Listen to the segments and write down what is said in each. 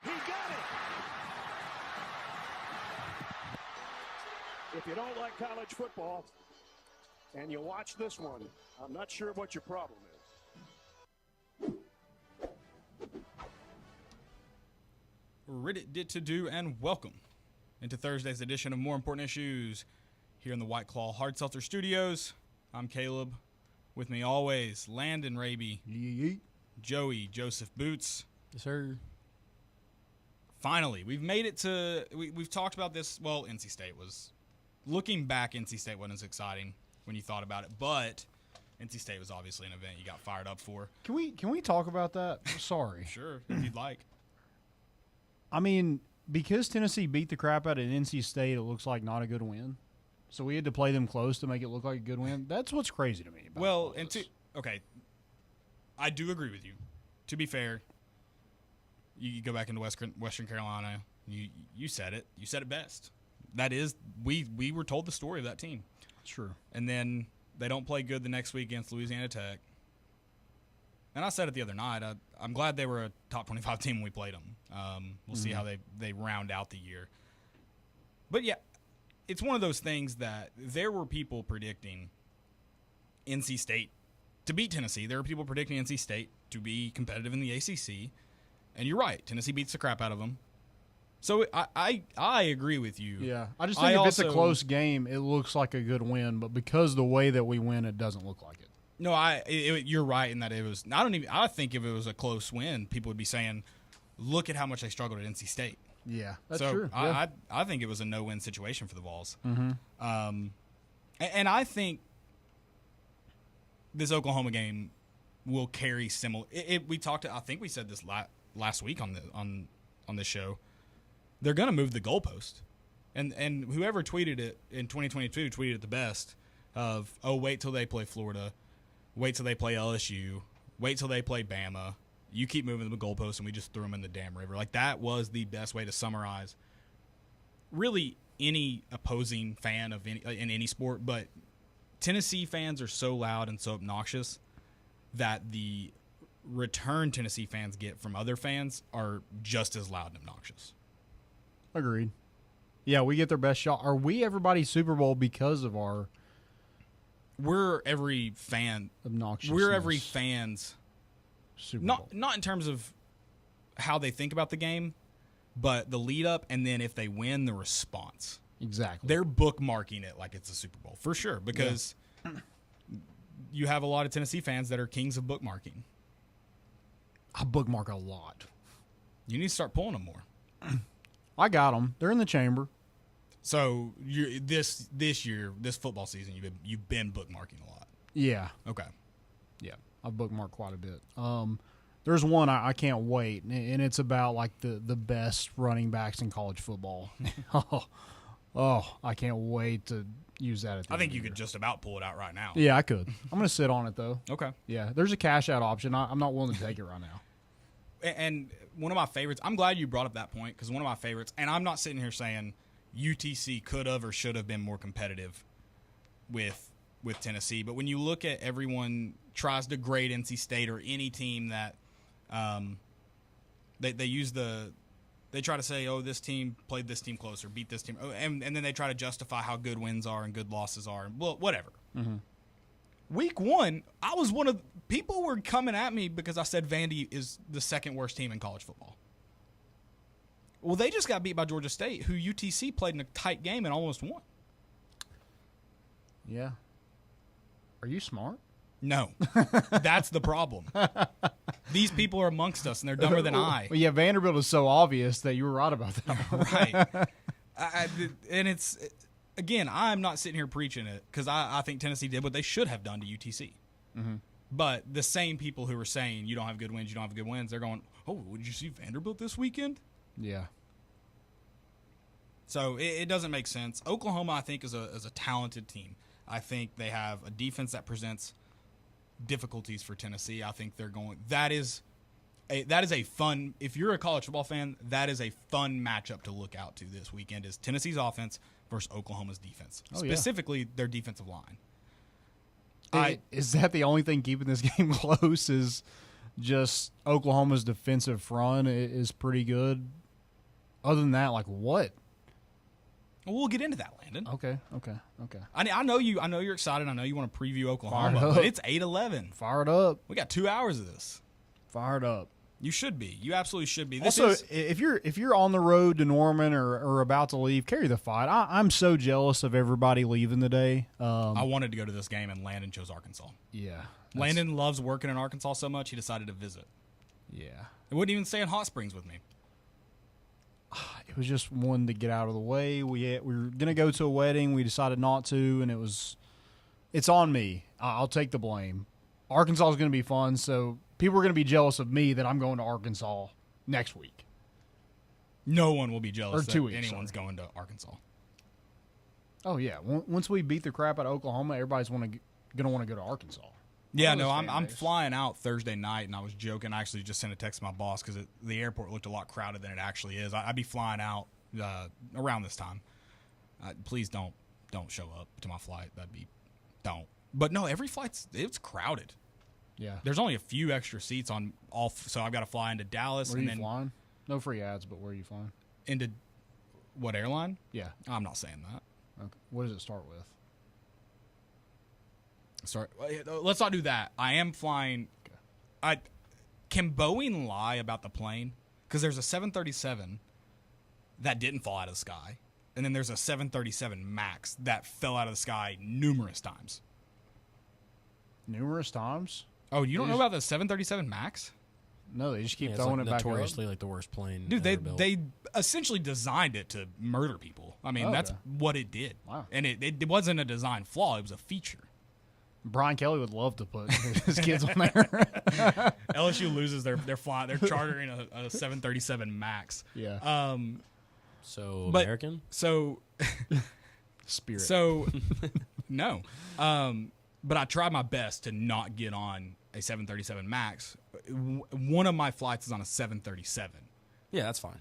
He got it. If you don't like college football and you watch this one, I'm not sure what your problem is. Rid-it-did-to-do, and welcome into Thursday's edition of More Important Issues here in the White Claw Hard Seltzer Studios. I'm Caleb. With me always, Landon Raby, Joey Joseph Boots. Yes, sir. Finally, we've made it to we've talked about this. Well, NC State was looking back. NC State wasn't as exciting when you thought about it, but NC State was obviously an event you got fired up for. Can we talk about that? Sorry. Sure, if you'd like. I mean, because Tennessee beat the crap out of NC State, it looks like not a good win. So we had to play them close to make it look like a good win. That's what's crazy to me. Well, okay, I do agree with you. To be fair, you go back into Western Carolina. You said it. You said it best. That is, we were told the story of that team. True. And then they don't play good the next week against Louisiana Tech. And I said it the other night. I'm glad they were a top 25 team when we played them. We'll see how they round out the year. But, yeah, it's one of those things that there were people predicting NC State to beat Tennessee. There were people predicting NC State to be competitive in the ACC. And you're right. Tennessee beats the crap out of them. So I agree with you. Yeah. I just think if it's a close game, it looks like a good win. But because the way that we win, it doesn't look like it. No, you're right in that it was. I think if it was a close win, people would be saying, "Look at how much they struggled at NC State." Yeah, that's true. I think it was a no-win situation for the Vols. Mm-hmm. And I think this Oklahoma game will carry similar. We talked. I think we said this last week on this show. They're going to move the goalpost, and whoever tweeted it in 2022 tweeted it the best. Wait till they play Florida. Wait till they play LSU. Wait till they play Bama. You keep moving the goalposts, and we just threw them in the damn river. Like, that was the best way to summarize really any opposing fan of in any sport. But Tennessee fans are so loud and so obnoxious that the return Tennessee fans get from other fans are just as loud and obnoxious. Agreed. Yeah, we get their best shot. Are we everybody's Super Bowl because of our... We're every fan. Obnoxiousness. We're every fan's Super Bowl. Not in terms of how they think about the game, but the lead up, and then if they win, the response. Exactly. They're bookmarking it like it's a Super Bowl for sure, because you have a lot of Tennessee fans that are kings of bookmarking. I bookmark a lot. You need to start pulling them more. I got them. They're in the chamber. So this year, this football season, you've been bookmarking a lot. Yeah. Okay. Yeah, I've bookmarked quite a bit. There's one I can't wait, and it's about like the best running backs in college football. I can't wait to use that. I think you could just about pull it out right now. Yeah, I could. I'm going to sit on it though. Okay. Yeah, there's a cash out option. I'm not willing to take it right now. And one of my favorites, I'm glad you brought up that point, because one of my favorites, and I'm not sitting here saying UTC could have or should have been more competitive with Tennessee, but when you look at everyone tries to grade NC State or any team that they try to say, oh, this team played this team closer, beat this team, and then they try to justify how good wins are and good losses are, well, whatever. Mm-hmm. Week one, I was people were coming at me because I said Vandy is the second worst team in college football. Well, they just got beat by Georgia State, who UTC played in a tight game and almost won. Yeah. Are you smart? No. That's the problem. These people are amongst us, and they're dumber than I. Well, yeah, Vanderbilt is so obvious that you were right about that. Right. And it's, again, I'm not sitting here preaching it, because I think Tennessee did what they should have done to UTC. Mm-hmm. But the same people who are saying you don't have good wins, they're going, oh, did you see Vanderbilt this weekend? Yeah. So it doesn't make sense. Oklahoma, I think, is a talented team. I think they have a defense that presents difficulties for Tennessee. I think that is a fun, if you're a college football fan, that is a fun matchup to look out to this weekend, is Tennessee's offense versus Oklahoma's defense, specifically their defensive line. Is that the only thing keeping this game close? Is just Oklahoma's defensive front is pretty good? other than that, like what? Well, we'll get into that, Landon. Okay. I know you. I know you're excited. I know you want to preview Oklahoma, Fired up. but it's 8-11. Fired up. We got 2 hours of this. Fired up. You should be. You absolutely should be. Also, if you're on the road to Norman or about to leave, carry the fight. I'm so jealous of everybody leaving today. I wanted to go to this game, and Landon chose Arkansas. Yeah. Landon loves working in Arkansas so much, he decided to visit. Yeah. He wouldn't even stay in Hot Springs with me. It was just one to get out of the way. We were gonna go to a wedding. We decided not to, and it's on me. I'll take the blame. Arkansas is gonna be fun, so people are gonna be jealous of me that I'm going to Arkansas next week. No one will be jealous Or 2 that weeks, anyone's going to Arkansas. Oh yeah, once we beat the crap out of Oklahoma, everybody's gonna want to go to Arkansas. Yeah, All no, those I'm fan base. flying out Thursday night, and I was joking. I actually just sent a text to my boss because the airport looked a lot crowded than it actually is. I'd be flying out around this time. Please don't show up to my flight. Don't. But no, every it's crowded. Yeah. There's only a few extra seats on all, so I've got to fly into Dallas. Where are and you then flying? No free ads, but where are you flying? into what airline? Yeah. I'm not saying that. Okay. What does it start with? Sorry, let's not do that. I am flying. Can Boeing lie about the plane? Because there's a 737 that didn't fall out of the sky, and then there's a 737 MAX that fell out of the sky numerous times. Numerous times? Oh, you don't know about the 737 MAX? No, they just keep it's throwing like it back up. notoriously like the worst plane. Dude, ever built. they essentially designed it to murder people. I mean, that's Okay. what it did. Wow. And it wasn't a design flaw; it was a feature. Brian Kelly would love to put his kids on there. LSU loses their flying. They're chartering a 737 MAX. Yeah. So but- American. So Spirit. So, no. But I tried my best to not get on a 737 MAX. One of my flights is on a 737. Yeah, that's fine.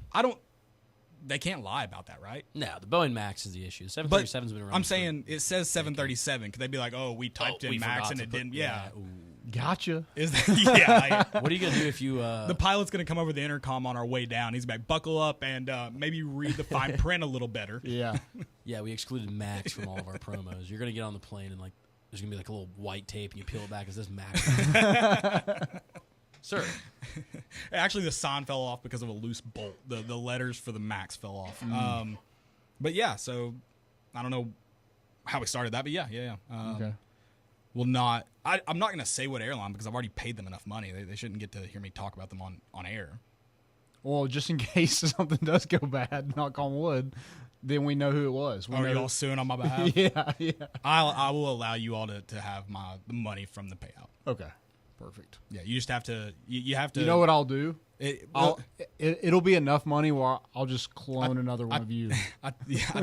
They can't lie about that, right? No, the Boeing Max is the issue. But 737's been around. I'm saying it says 737. Could they be like, oh, we typed in we MAX forgot and to it put- didn't? Yeah. Ooh. Gotcha. Is that, yeah. What are you gonna do if you? The pilot's going to come over the intercom on our way down. He's like, buckle up and maybe read the fine print a little better. Yeah. Yeah, we excluded Max from all of our promos. You're gonna get on the plane and like, there's gonna be like a little white tape, and you peel it back. It says Max. Sir, Actually, the sign fell off because of a loose bolt. The letters for the MAX fell off. But yeah, so I don't know how we started that, but yeah. Okay. I'm not going to say what airline because I've already paid them enough money. They shouldn't get to hear me talk about them on air. Well, just in case something does go bad, knock on wood, then we know who it was. We Are know you all suing on my behalf? Yeah. I will allow you all to have the money from the payout. Okay. Perfect. Yeah, you just have to. You have to. You know what I'll do? Well, It'll be enough money where I'll just clone another one of you. I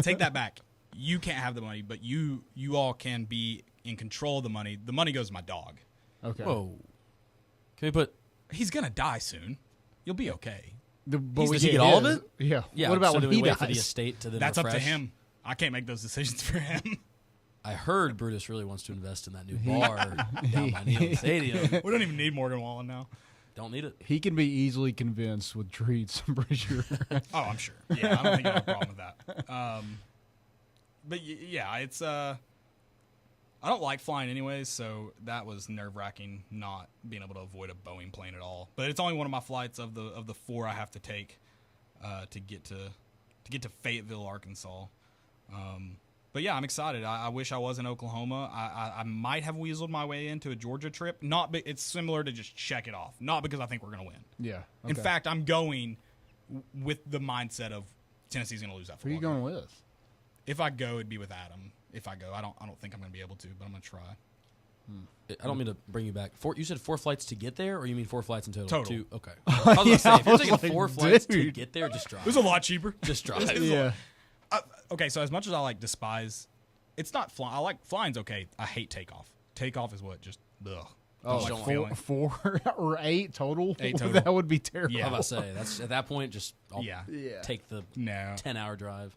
take that back. You can't have the money, but you all can be in control of the money. The money goes to my dog. Okay. whoa. Can we put? He's gonna die soon. You'll be okay. But Does he get all of it? Yeah. Yeah. What about so when do we he wait dies? for the estate to then That's up to refresh? him. I can't make those decisions for him. I heard Brutus really wants to invest in that new bar down by Neyland Stadium. We don't even need Morgan Wallen now. Don't need it. He can be easily convinced with treats, I'm pretty sure. Oh, I'm sure. Yeah, I don't think I have a problem with that. But yeah, it's I don't like flying anyways, so that was nerve-wracking not being able to avoid a Boeing plane at all. But it's only one of my flights of the 4 I have to take to get to Fayetteville, Arkansas. But yeah, I'm excited. I wish I was in Oklahoma. I might have weaseled my way into a Georgia trip. It's similar to just check it off. Not because I think we're going to win. Yeah. In okay. fact, I'm going with the mindset of Tennessee's going to lose that Who are you football going game. with? If I go, it'd be with Adam. If I go, I don't think I'm going to be able to, but I'm going to try. I don't mean to bring you back. You said 4 flights to get there, or you mean 4 flights in total? Total. 2. Okay. I was going to say, if I you're was taking like, 4 flights to dude. get there, just drive. It was a lot cheaper. Just drive. Yeah. Okay, so as much as I like despise, it's not flying. I like flying's okay. I hate takeoff. Takeoff is what just ugh. Oh, Don't like like feeling. 4 or 8 total? 8 total. That would be terrible. Yeah. I'm about to say, that's at that point, just I'll Yeah. Yeah. take the No. 10-hour drive.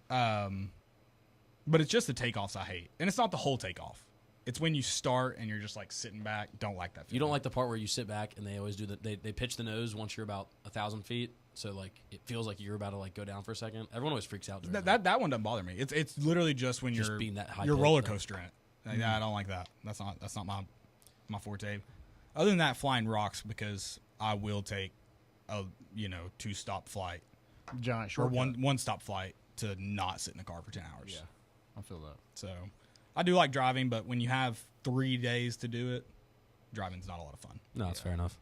But it's just the takeoffs I hate, and it's not the whole takeoff. It's when you start and you're just like sitting back. Don't like that feeling. You don't like the part where you sit back and they always do they pitch the nose once you're about 1,000 feet. So like it feels like you're about to like go down for a second. Everyone always freaks out. During That one doesn't bother me. It's literally just when Just you're being that high you're pitch, roller like- coaster in it. Like, I don't like that. That's not my forte. Other than that, flying rocks, because I will take a 2-stop flight Giant or short. one stop flight to not sit in a car for 10 hours. Yeah, I feel that. So I do like driving, but when you have 3 days to do it, driving's not a lot of fun. No, that's fair enough.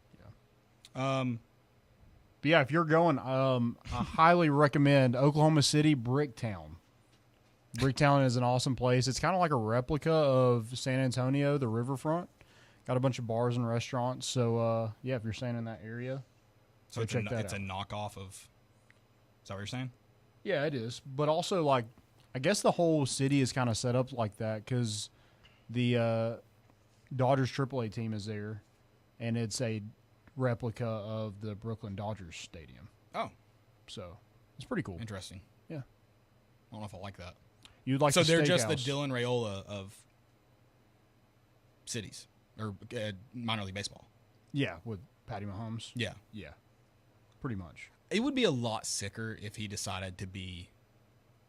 But yeah, if you're going, I highly recommend Oklahoma City Bricktown. Bricktown is an awesome place. It's kind of like a replica of San Antonio, the riverfront. Got a bunch of bars and restaurants. So yeah, if you're staying in that area, So go it's check that a out. knockoff of. Is that what you're saying? Yeah, it is. But also, like, I guess the whole city is kind of set up like that because the Dodgers AAA team is there, and it's a replica of the Brooklyn Dodgers stadium. Oh, So it's pretty cool. interesting. Yeah. I don't know if I like that. You'd like So the they're just the steakhouse. Dylan Raiola of cities or minor league baseball. Yeah, with Patty Mahomes. Yeah. Yeah, pretty much. It would be a lot sicker if he decided to be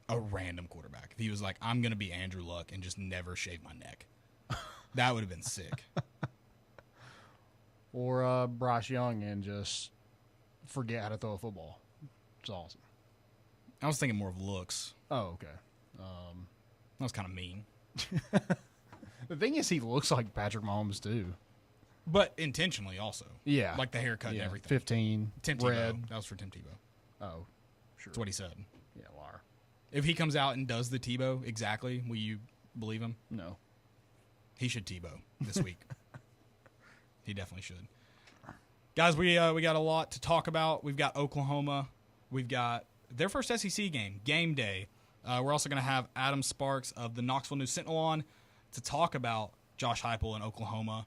a random quarterback. If he was like, I'm going to be Andrew Luck and just never shave my neck. That would have been sick. Or Bryce Young and just forget how to throw a football. It's awesome. I was thinking more of looks. Oh, okay. That was kind of mean. The thing is, he looks like Patrick Mahomes, too. But intentionally also. Yeah. Like the haircut and Yeah, everything. 15, Tim red. Tebow. That was for Tim Tebow. Oh, sure. That's what he said. Yeah, liar. If he comes out and does the Tebow exactly, will you believe him? No. He should Tebow this week. He definitely should. Guys, we got a lot to talk about. We've got Oklahoma. We've got their first SEC game day. We're also going to have Adam Sparks of the Knoxville News Sentinel on to talk about Josh Heupel in Oklahoma,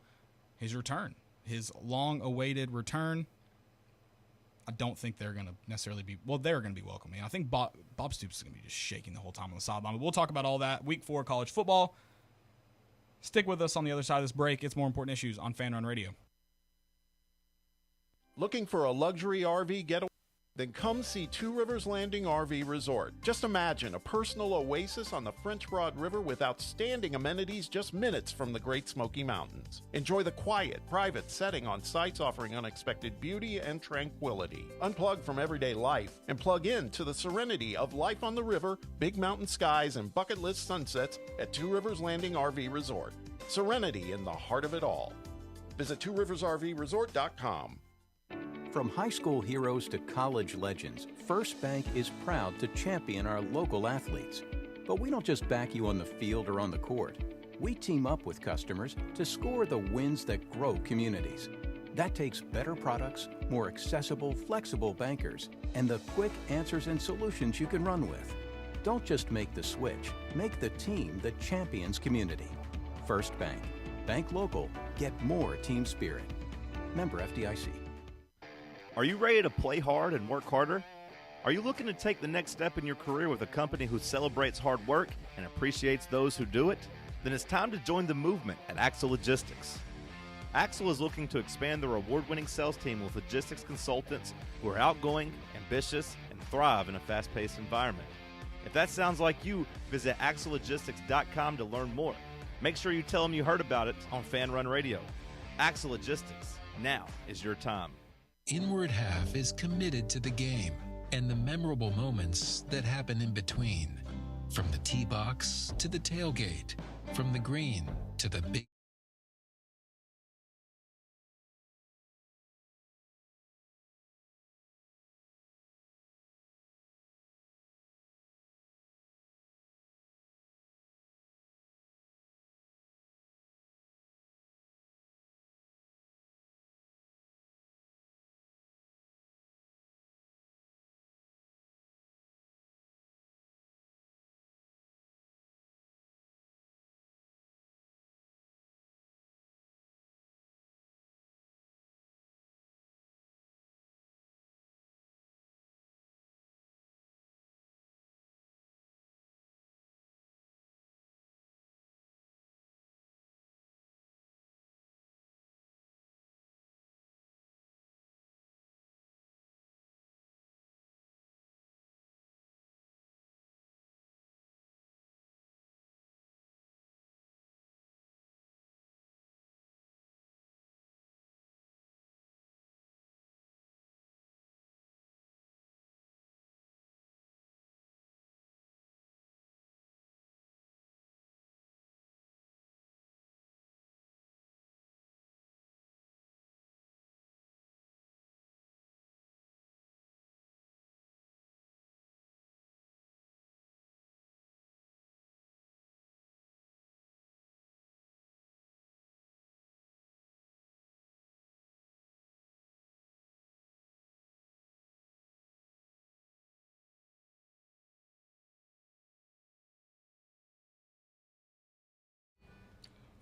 his return, his long-awaited return. I don't think they're going to necessarily be – well, they're going to be welcoming. I think Bob Stoops is going to be just shaking the whole time on the sideline. But we'll talk about all that. Week 4 college football. Stick with us on the other side of this break. It's More Important Issues on Fan Run Radio. Looking for a luxury RV getaway? Then come see Two Rivers Landing RV Resort. Just imagine a personal oasis on the French Broad River with outstanding amenities just minutes from the Great Smoky Mountains. Enjoy the quiet, private setting on sites offering unexpected beauty and tranquility. Unplug from everyday life and plug in to the serenity of life on the river, big mountain skies, and bucket list sunsets at Two Rivers Landing RV Resort. Serenity in the heart of it all. Visit tworiversrvresort.com. From high school heroes to college legends, First Bank is proud to champion our local athletes. But we don't just back you on the field or on the court. We team up with customers to score the wins that grow communities. That takes better products, more accessible, flexible bankers, and the quick answers and solutions you can run with. Don't just make the switch, make the team that champions community. First Bank. Bank local. Get more team spirit. Member FDIC. Are you ready to play hard and work harder? Are you looking to take the next step in your career with a company who celebrates hard work and appreciates those who do it? Then it's time to join the movement at Axle Logistics. Axle is looking to expand their award-winning sales team with logistics consultants who are outgoing, ambitious, and thrive in a fast-paced environment. If that sounds like you, visit axlelogistics.com to learn more. Make sure you tell them you heard about it on Fan Run Radio. Axle Logistics. Now is your time. Inward Half is committed to the game and the memorable moments that happen in between. From the tee box to the tailgate, from the green to the big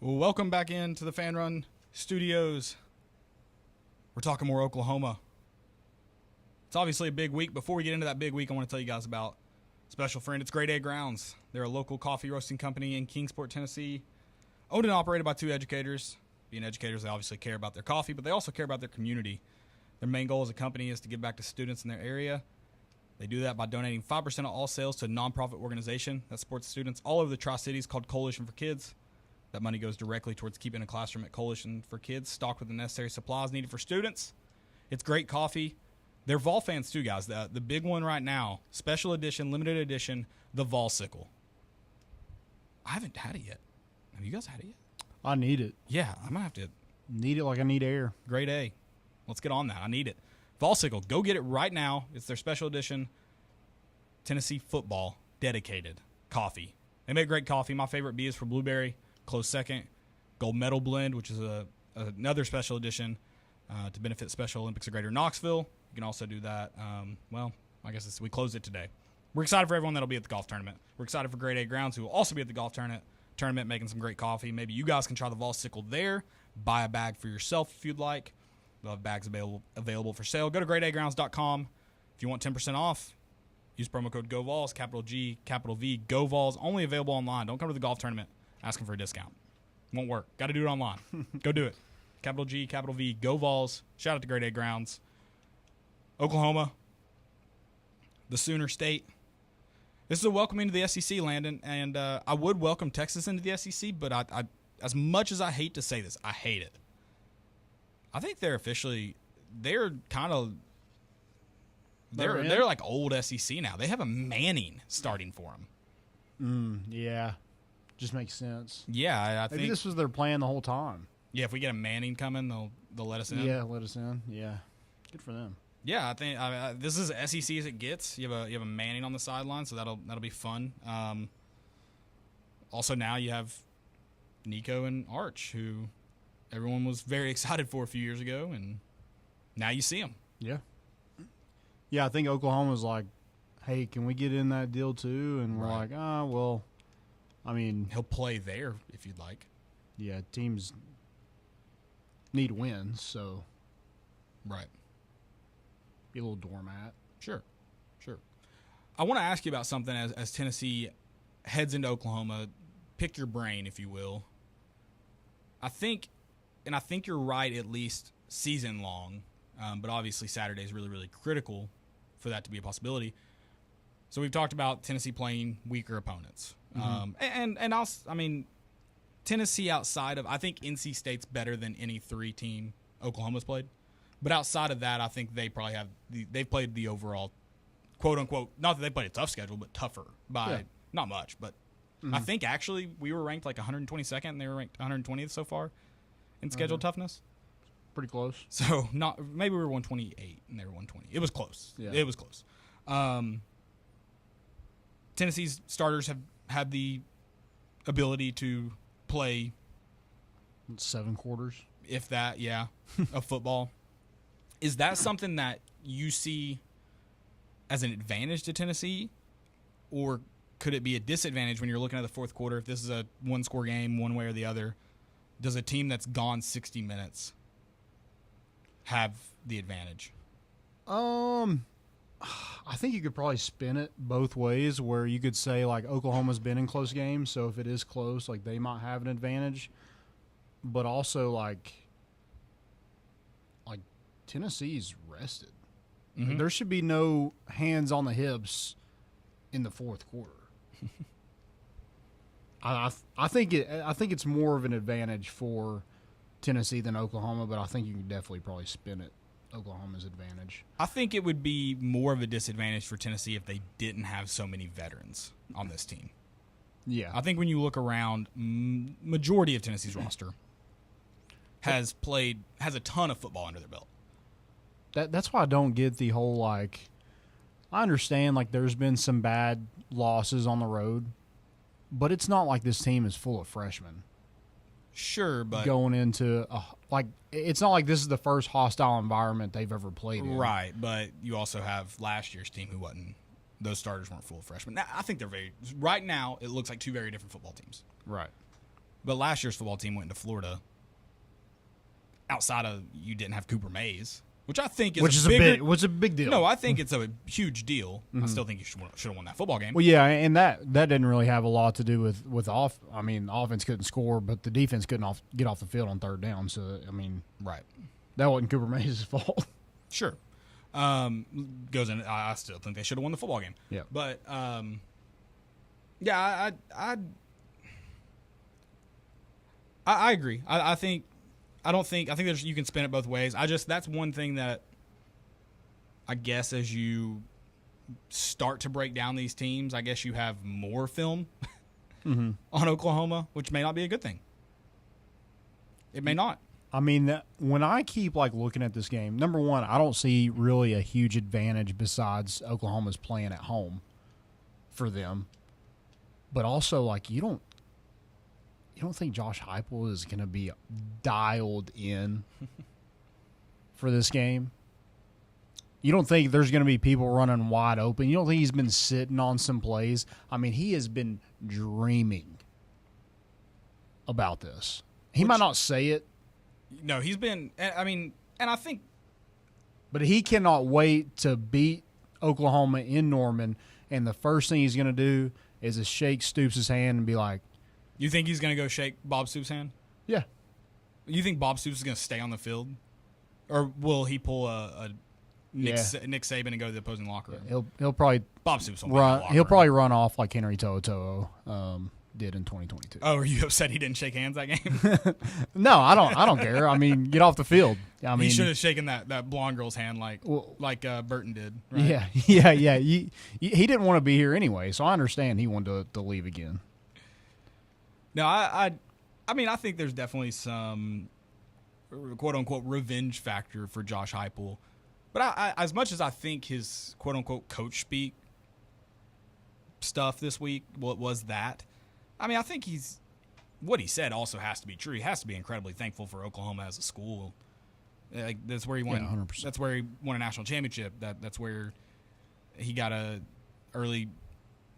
Well, welcome back into the Fan Run Studios. We're talking more Oklahoma. It's obviously a big week. Before we get into that big week, I want to tell you guys about a special friend. It's Grade A Grounds. They're a local coffee roasting company in Kingsport, Tennessee, owned and operated by 2 educators. Being educators, they obviously care about their coffee, but they also care about their community. Their main goal as a company is to give back to students in their area. They do that by donating 5% of all sales to a nonprofit organization that supports students all over the Tri-Cities called Coalition for Kids. That money goes directly towards keeping a classroom at Coalition for Kids stocked with the necessary supplies needed for students. It's great coffee. They're Vol fans too, guys. The big one right now, special edition, limited edition, the Volsicle. I haven't had it yet. Have you guys had it yet? I need it. Yeah, I'm going to have to. Need it like I need air. Grade A. Let's get on that. I need it. Volsicle, go get it right now. It's their special edition Tennessee football dedicated coffee. They make great coffee. My favorite B is for blueberry. Close second, gold medal blend, which is another special edition to benefit Special Olympics of Greater Knoxville. You can also do that. I guess we closed it today. We're excited for everyone that'll be at the golf tournament. We're excited for Grade A Grounds, who will also be at the golf tournament making some great coffee. Maybe you guys can try the Volsicle there. Buy a bag for yourself if you'd like. They'll have bags available for sale. Go to gradeagrounds.com. If you want 10% off, use promo code GOVOLS, capital G, capital V, GOVOLS. Only available online. Don't come to the golf tournament asking for a discount. Won't work. Got to do it online. Go do it. Capital G, capital V, Go Vols. Shout out to Grade A Grounds. Oklahoma, the Sooner State. This is a welcoming to the SEC, Landon, and I would welcome Texas into the SEC, but I as much as I hate to say this, I hate it. I think they're kind of they're like old SEC now. They have a Manning starting for them. Yeah. Just makes sense. Yeah, I Maybe think this was their plan the whole time. Yeah, if we get a Manning coming, they'll let us in. Yeah, let us in. Yeah, good for them. Yeah, I think this is as SEC as it gets. You have a Manning on the sideline, so that'll be fun. Also, now you have Nico and Arch, who everyone was very excited for a few years ago, and now you see them. Yeah. Yeah, I think Oklahoma was like, "Hey, can we get in that deal too?" And we're like, well." I mean, he'll play there if you'd like. Yeah, teams need wins, so right. Be a little doormat. Sure. I want to ask you about something as Tennessee heads into Oklahoma. Pick your brain, if you will. I think you're right, at least season long, but obviously Saturday is really, really critical for that to be a possibility. So we've talked about Tennessee playing weaker opponents. Tennessee outside of, I think NC State's better than any 3 team Oklahoma's played, but outside of that, I think they probably they've played the overall quote unquote, not that they played a tough schedule, but tougher by not much. But I think actually we were ranked like 122nd, and they were ranked 120th so far in schedule toughness. Pretty close. So maybe we were 128 and they were 120. It was close. Yeah. It was close. Tennessee's starters have had the ability to play 7 quarters, if that, of football. Is that something that you see as an advantage to Tennessee, or could it be a disadvantage when you're looking at the fourth quarter? If this is a 1-score game, one way or the other, does a team that's gone 60 minutes have the advantage? I think you could probably spin it both ways, where you could say, like, Oklahoma's been in close games, so if it is close, like, they might have an advantage. But also, like Tennessee's rested. Mm-hmm. There should be no hands on the hips in the fourth quarter. I think it's more of an advantage for Tennessee than Oklahoma, but I think you can definitely probably spin it Oklahoma's advantage. I think it would be more of a disadvantage for Tennessee if they didn't have so many veterans on this team. Yeah. I think when you look around, majority of Tennessee's roster has a ton of football under their belt. That's why I don't get the whole, like, I understand, like, there's been some bad losses on the road, but it's not like this team is full of freshmen. Sure, but going into it's not like this is the first hostile environment they've ever played in. Right, but you also have last year's team who wasn't. Those starters weren't full of freshmen. Now, I think they're right now, it looks like 2 very different football teams. Right. But last year's football team went into Florida. Outside of you didn't have Cooper Mays, which I think is a big deal. No, I think it's a huge deal. I still think you should have won that football game. Well, yeah, and that didn't really have a lot to do with off. I mean, the offense couldn't score, but the defense couldn't get off the field on third down. So I mean, right, that wasn't Cooper Mays' fault. Sure, goes in. I still think they should have won the football game. Yeah, but yeah, I agree. I think there's you can spin it both ways. That's one thing that I guess as you start to break down these teams, I guess you have more film on Oklahoma, which may not be a good thing. It may not. I mean, when I keep looking at this game, number one, I don't see really a huge advantage besides Oklahoma's playing at home for them. But also, you don't think Josh Heupel is going to be dialed in for this game? You don't think there's going to be people running wide open? You don't think he's been sitting on some plays? I mean, he has been dreaming about this. He might not say it. No, he's been – I mean, and I think – but he cannot wait to beat Oklahoma in Norman, and the first thing he's going to do is to shake Stoops' hand and be like, you think he's going to go shake Bob Stoops' hand? Yeah. You think Bob Stoops is going to stay on the field? Or will he pull a Nick Saban and go to the opposing locker room? He'll probably Bob Stoops will run. He'll probably run off like Henry To'oTo'o did in 2022. Oh, are you upset he didn't shake hands that game? No, I don't care. I mean, get off the field. I mean, he should have shaken that blonde girl's hand like Burton did. Right? Yeah. He didn't want to be here anyway, so I understand he wanted to leave again. No, I mean, I think there's definitely some quote-unquote revenge factor for Josh Heupel. But I as much as I think his quote-unquote coach speak stuff this week was that, I mean, I think what he said also has to be true. He has to be incredibly thankful for Oklahoma as a school. That's where he won. 100%. That's where he won a national championship. That's where he got a early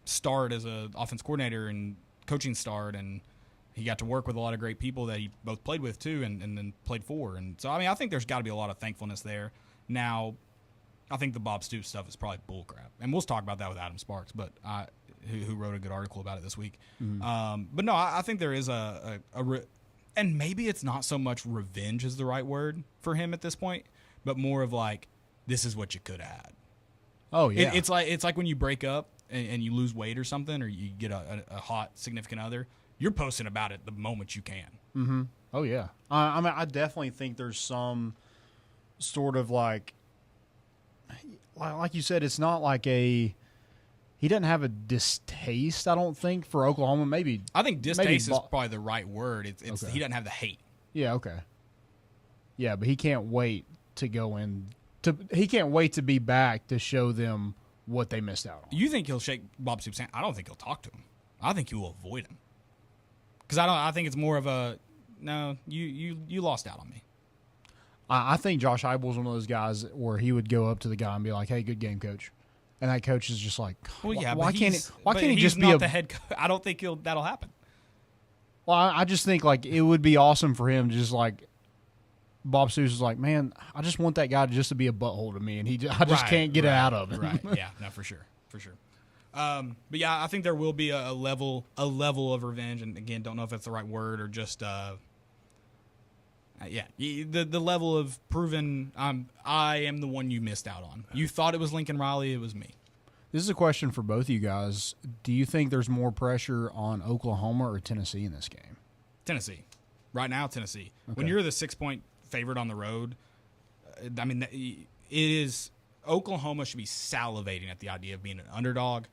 start as a offense coordinator and coaching start, and he got to work with a lot of great people that he both played with too and then played for. And so, I mean, I think there's got to be a lot of thankfulness there. Now, I think the Bob Stoops stuff is probably bullcrap. And we'll talk about that with Adam Sparks, but who wrote a good article about it this week. Mm-hmm. But no, I think there is and maybe it's not so much revenge is the right word for him at this point, but more of this is what you could have had. Oh, yeah. It's like when you break up and you lose weight or something, or you get a hot significant other, you're posting about it the moment you can. Mm-hmm. Oh, yeah. I mean, I definitely think there's some sort of like you said, it's not like he doesn't have a distaste, I don't think, for Oklahoma. Maybe I think distaste is probably the right word. It's okay. He doesn't have the hate. Yeah, okay. Yeah, but he can't wait to go in. He can't wait to be back to show them what they missed out on. You think he'll shake Bob Stoops' hand? I don't think he'll talk to him. I think he will avoid him. Because I think it's more of a, no, you lost out on me. I think Josh Heupel's one of those guys where he would go up to the guy and be like, "Hey, good game, coach," and that coach is just like, "Well, yeah, why can't he just be the head coach? I don't think that'll happen." Well, I just think it would be awesome for him to just Bob Stoops is like, "Man, I just want that guy to be a butthole to me, and I just can't get it out of him." Right? Yeah, no, for sure. But yeah, I think there will be a level of revenge, and again, don't know if that's the right word or just. The level of proven I am the one you missed out on. You thought it was Lincoln Riley, it was me. This is a question for both of you guys. Do you think there's more pressure on Oklahoma or Tennessee in this game? Tennessee. Right now, Tennessee. Okay. When you're the 6-point favorite on the road, I mean, it is Oklahoma should be salivating at the idea of being an underdog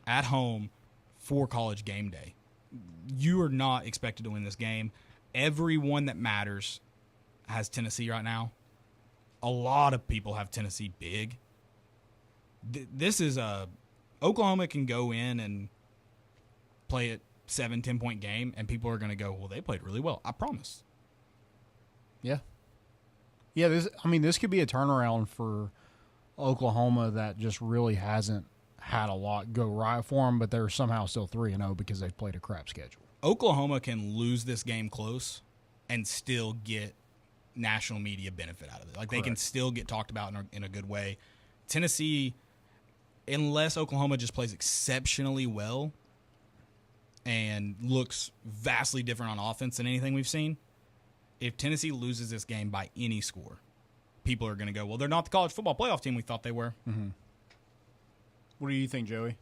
at home for College game day. You are not expected to win this game. Everyone that matters has Tennessee right now. A lot of people have Tennessee big. This is Oklahoma can go in and play a 7-10 point game, and people are going to go, well, they played really well. I promise. Yeah. Yeah, this could be a turnaround for Oklahoma that just really hasn't had a lot go right for them, but they're somehow still 3-0 because they've played a crap schedule. Oklahoma can lose this game close and still get national media benefit out of it. Like, they can still get talked about in a good way. Tennessee, unless Oklahoma just plays exceptionally well and looks vastly different on offense than anything we've seen, if Tennessee loses this game by any score, people are going to go, well, they're not the college football playoff team we thought they were. Mm-hmm. What do you think, Joey?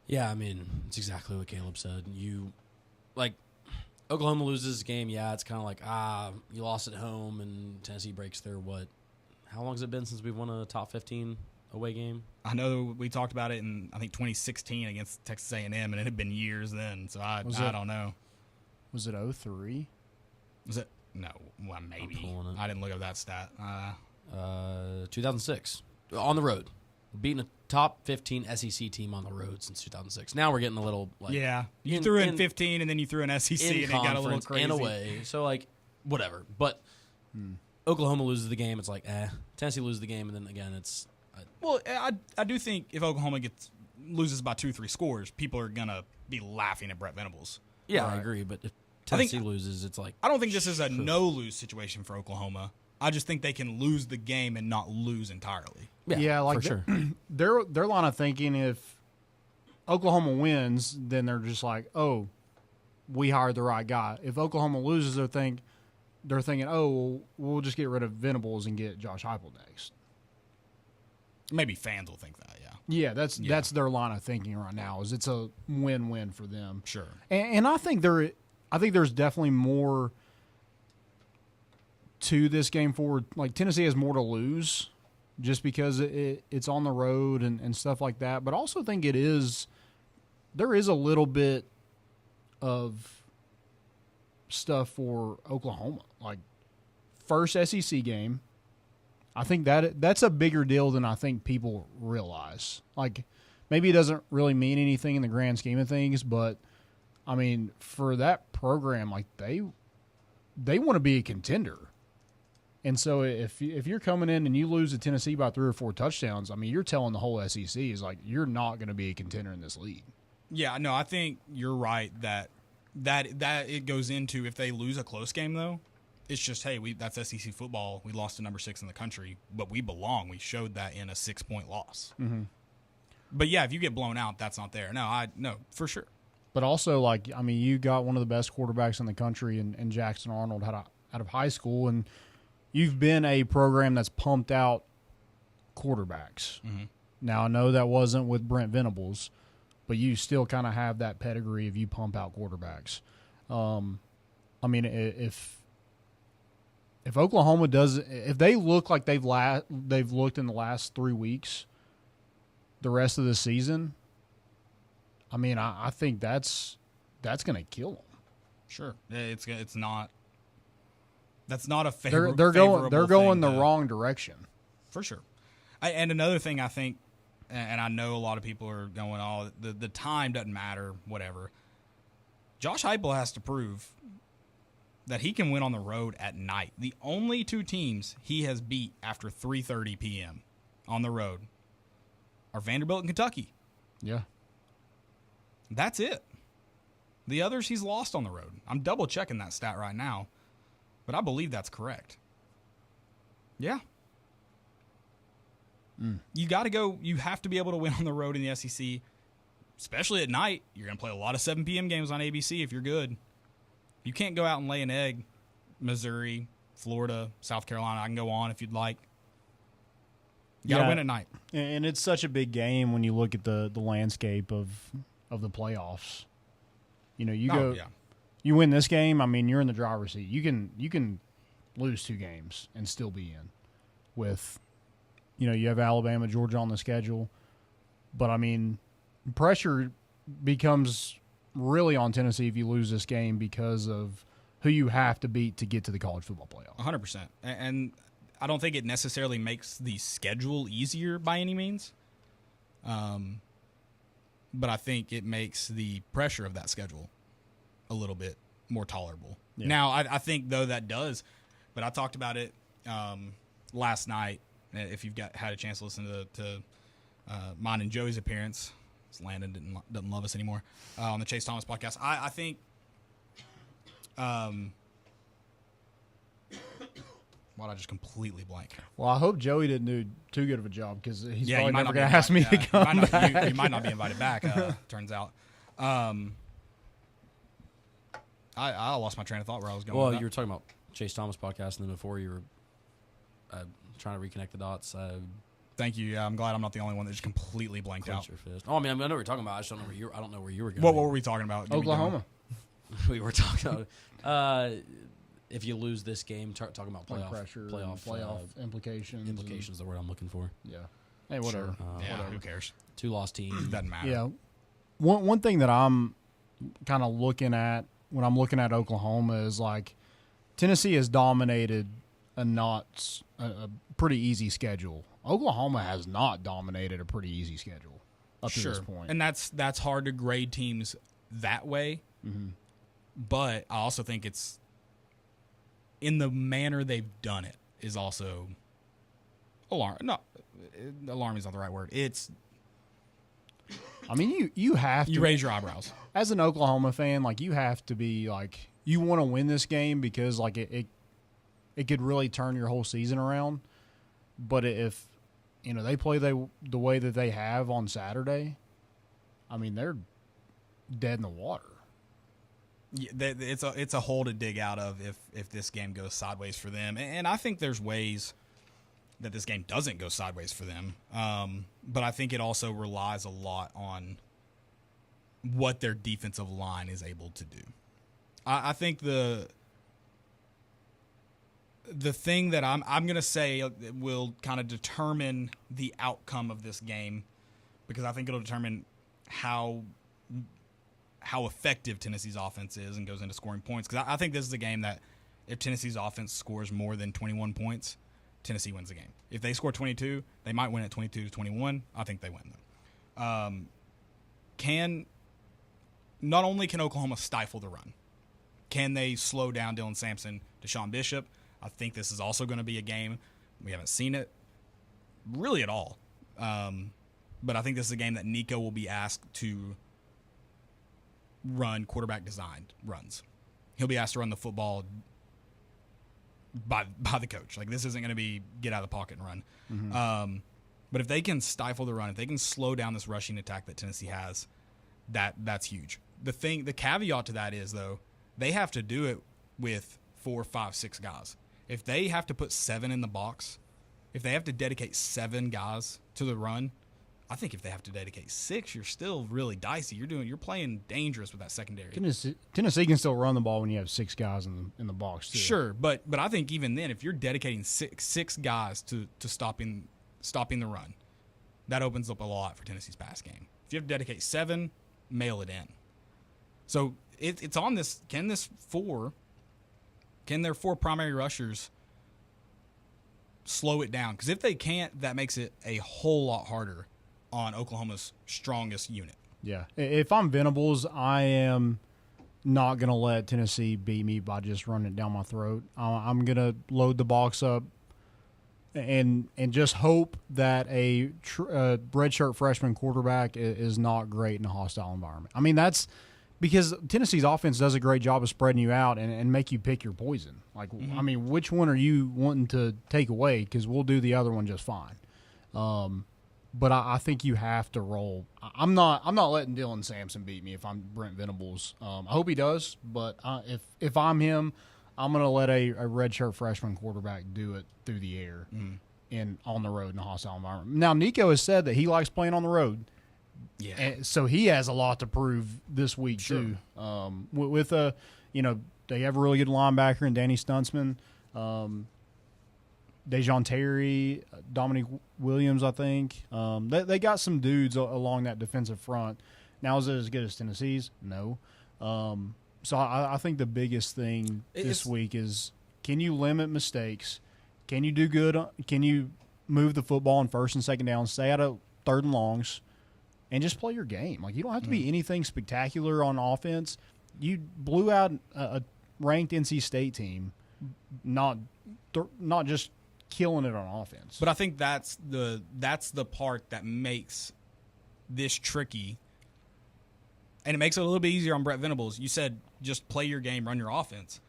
Yeah, I mean, it's exactly what Caleb said. Oklahoma loses this game, yeah, it's kind of like, you lost at home, and Tennessee breaks their how long has it been since we've won a top 15 away game? I know we talked about it in, I think, 2016 against Texas A&M, and it had been years then, so I don't know. Was it 03? Was it? No, well, maybe. I didn't look up that stat. 2006, on the road. Beating a top 15 SEC team on the road since 2006. Now we're getting a little yeah. You threw in 15 and then you threw in SEC and it got a little crazy. In a way, so whatever. But Oklahoma loses the game. It's like Tennessee loses the game, and then again it's. Well, I do think if Oklahoma loses by 2-3 scores, people are gonna be laughing at Brett Venables. Yeah, right. I agree. But if Tennessee loses, it's like I don't think this is a no-lose situation for Oklahoma. I just think they can lose the game and not lose entirely. Yeah, like for sure. Their line of thinking, if Oklahoma wins, then they're just like, oh, we hired the right guy. If Oklahoma loses, they're thinking, oh, well, we'll just get rid of Venables and get Josh Heupel next. Maybe fans will think that, yeah. Yeah, that's their line of thinking right now. Is it's a win-win for them. Sure. And I think there's definitely more to this game forward. Like, Tennessee has more to lose just because it's on the road and stuff like that. But I also think there is a little bit of stuff for Oklahoma. Like, first SEC game, I think that's a bigger deal than I think people realize. Like, maybe it doesn't really mean anything in the grand scheme of things, but, I mean, for that program, like, they want to be a contender. And so if you're coming in and you lose to Tennessee by 3 or 4 touchdowns, I mean, you're telling the whole SEC is like, you're not going to be a contender in this league. Yeah, no, I think you're right that it goes into if they lose a close game, though, it's just, hey, that's SEC football. We lost to number 6 in the country, but we belong. We showed that in a 6-point loss. Mm-hmm. But, yeah, if you get blown out, that's not there. No, for sure. But also, like, I mean, you got one of the best quarterbacks in the country in Jackson Arnold out of high school, and you've been a program that's pumped out quarterbacks. Mm-hmm. Now, I know that wasn't with Brent Venables, but you still kind of have that pedigree if you pump out quarterbacks. I mean, if Oklahoma if they look like they've looked in the last 3 weeks, the rest of the season, I mean, I think that's going to kill them. Sure, it's not. That's not a favorable. They're going the thing wrong direction. For sure. And another thing I think, and I know a lot of people are going, oh, the time doesn't matter, whatever. Josh Heupel has to prove that he can win on the road at night. The only 2 teams he has beat after 3:30 p.m. on the road are Vanderbilt and Kentucky. Yeah. That's it. The others he's lost on the road. I'm double-checking that stat right now, but I believe that's correct. Yeah. You got to go. You have to be able to win on the road in the SEC, especially at night. You're going to play a lot of 7 p.m. games on ABC if you're good. You can't go out and lay an egg. Missouri, Florida, South Carolina. I can go on if you'd like. You got to win at night. And it's such a big game when you look at the landscape of the playoffs. You know, you win this game, I mean, you're in the driver's seat. You can lose 2 games and still be in with, you have Alabama, Georgia on the schedule. But, I mean, pressure becomes really on Tennessee if you lose this game because of who you have to beat to get to the college football playoff. 100%. And I don't think it necessarily makes the schedule easier by any means. But I think it makes the pressure of that schedule a little bit more tolerable. Yeah. Now, I think, though, that does. But I talked about it last night. If you've had a chance to listen to mine and Joey's appearance, Landon doesn't love us anymore on the Chase Thomas podcast. I think why'd I just completely blank? Well, I hope Joey didn't do too good of a job because he's Yeah, probably you might never not be going to ask me to come back. You might not be invited back, turns out. I lost my train of thought where I was going with Well, that. you were talking about Chase Thomas podcast, and then before you were trying to reconnect the dots. Thank you. Yeah, I'm glad I'm not the only one that just completely blanked out. Clench your fist. Oh, I mean, I know what you're talking about. I just don't know where I don't know where you were going. What were we talking about? Give me Oklahoma. We were talking about if you lose this game, talking about Like playoff pressure, playoff implications. implications. The word I'm looking for. Yeah. Hey, whatever. Yeah, Whatever. who cares? 2-loss team. Doesn't matter. Yeah. One thing that I'm kind of looking at when I'm looking at Oklahoma is like Tennessee has dominated a pretty easy schedule. Oklahoma has not dominated a pretty easy schedule up to this point. And that's hard to grade teams that way. Mm-hmm. But I also think it's in the manner they've done it is also alarm. No, alarm is not the right word. It's I mean, you have to raise your eyebrows as an Oklahoma fan. Like you have to be like you want to win this game because like it could really turn your whole season around. But if they play the way that they have on Saturday, I mean they're dead in the water. Yeah, it's a hole to dig out of if this game goes sideways for them, and I think there's ways that this game doesn't go sideways for them. But I think it also relies a lot on what their defensive line is able to do. I think the thing that I'm going to say will kind of determine the outcome of this game, because I think it'll determine how effective Tennessee's offense is and goes into scoring points. Because I think this is a game that if Tennessee's offense scores more than 21 points, Tennessee wins the game. If they score 22, they might win at 22-21. I think they win, though. Not only can Oklahoma stifle the run, can they slow down Dylan Sampson, Deshaun Bishop? I think this is also going to be a game. We haven't seen it really at all. But I think this is a game that Nico will be asked to run quarterback designed runs. He'll be asked to run the football by the coach. Like, this isn't going to be get out of the pocket and run. Mm-hmm. But if they can stifle the run, if they can slow down this rushing attack that Tennessee has, that's huge. The caveat to that is, though, they have to do it with 4, 5, 6 guys. If they have to put 7 in the box, if they have to dedicate 7 guys to the run, I think if they have to dedicate 6, you're still really dicey. You're playing dangerous with that secondary. Tennessee can still run the ball when you have 6 guys in the box too. Sure, but I think even then, if you're dedicating six guys to stopping the run, that opens up a lot for Tennessee's pass game. If you have to dedicate 7, mail it in. So it's on this. Can their 4 primary rushers slow it down? Because if they can't, that makes it a whole lot harder on Oklahoma's strongest unit. Yeah. If I'm Venables, I am not going to let Tennessee beat me by just running it down my throat. I'm going to load the box up and just hope that a redshirt freshman quarterback is not great in a hostile environment. I mean, that's because Tennessee's offense does a great job of spreading you out and make you pick your poison. Like, I mean, which one are you wanting to take away? Because we'll do the other one just fine. But I think you have to roll. I'm not letting Dylan Sampson beat me if I'm Brent Venables. I hope he does, but if I'm him, I'm going to let a redshirt freshman quarterback do it through the air and on the road in a hostile environment. Now, Nico has said that he likes playing on the road. Yeah. And so he has a lot to prove this week too. With they have a really good linebacker in Danny Stunsman. Dejon Terry, Dominic Williams, I think. They got some dudes along that defensive front. Now, is it as good as Tennessee's? No. So I think the biggest thing this week is, can you limit mistakes? Can you do good? Can you move the football on first and second down, stay out of third and longs, and just play your game? Like, you don't have to be anything spectacular on offense. You blew out a ranked NC State team, not just killing it on offense. But I think that's the part that makes this tricky, And it makes it a little bit easier on Brett Venables. You said just play your game, run your offense.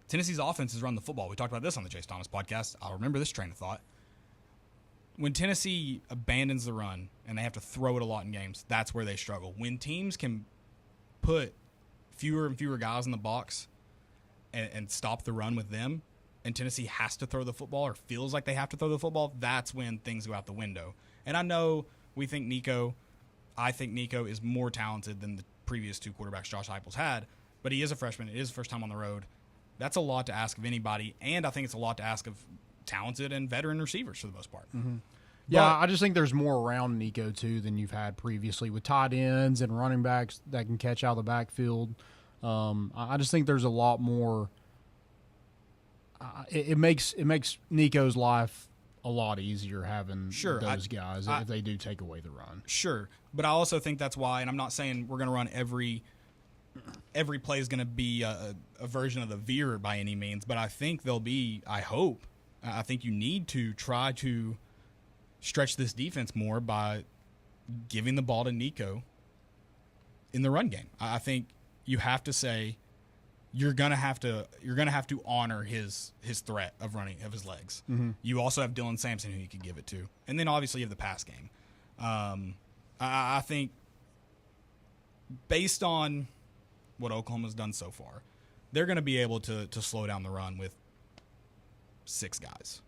Tennessee's offense is run the football. We talked about this on the Chase Thomas podcast. I'll remember this train of thought. When Tennessee abandons the run and they have to throw it a lot in games, that's where they struggle. When teams can put fewer and fewer guys in the box and stop the run with them, and Tennessee has to throw the football or feels like they have to throw the football, that's when things go out the window. And I know I think Nico is more talented than the previous two quarterbacks Josh Heupel's had, but he is a freshman. It is his first time on the road. That's a lot to ask of anybody, and I think it's a lot to ask of talented and veteran receivers for the most part. Mm-hmm. Yeah, I just think there's more around Nico, too, than you've had previously with tight ends and running backs that can catch out of the backfield. I just think there's a lot more. It makes Nico's life a lot easier having those guys if they do take away the run. Sure, but I also think that's why, and I'm not saying we're going to run every play is going to be a version of the veer by any means, but I think there'll be, I think you need to try to stretch this defense more by giving the ball to Nico in the run game. I think you have to say you're gonna have to honor his threat of running of his legs. Mm-hmm. You also have Dylan Sampson who you could give it to, and then obviously you have the pass game. I think based on what Oklahoma's done so far, they're going to be able to slow down the run with 6 guys.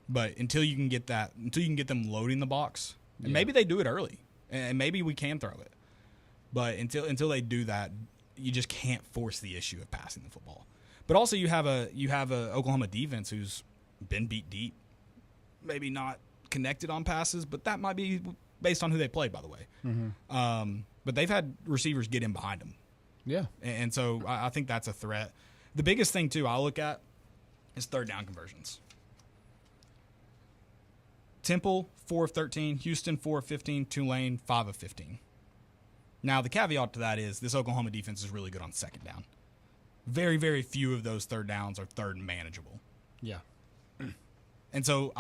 But until you can get them loading the box, and maybe they do it early, and maybe we can throw it. But until they do that, you just can't force the issue of passing the football. But also you have a Oklahoma defense who's been beat deep, maybe not connected on passes, but that might be based on who they played, by the way. Mm-hmm. But they've had receivers get in behind them. Yeah. And so I think that's a threat. The biggest thing, too, I look at is third down conversions. Temple, 4 of 13. Houston, 4 of 15. Tulane, 5 of 15. Now, the caveat to that is this Oklahoma defense is really good on second down. Very, very few of those third downs are third and manageable. Yeah. And so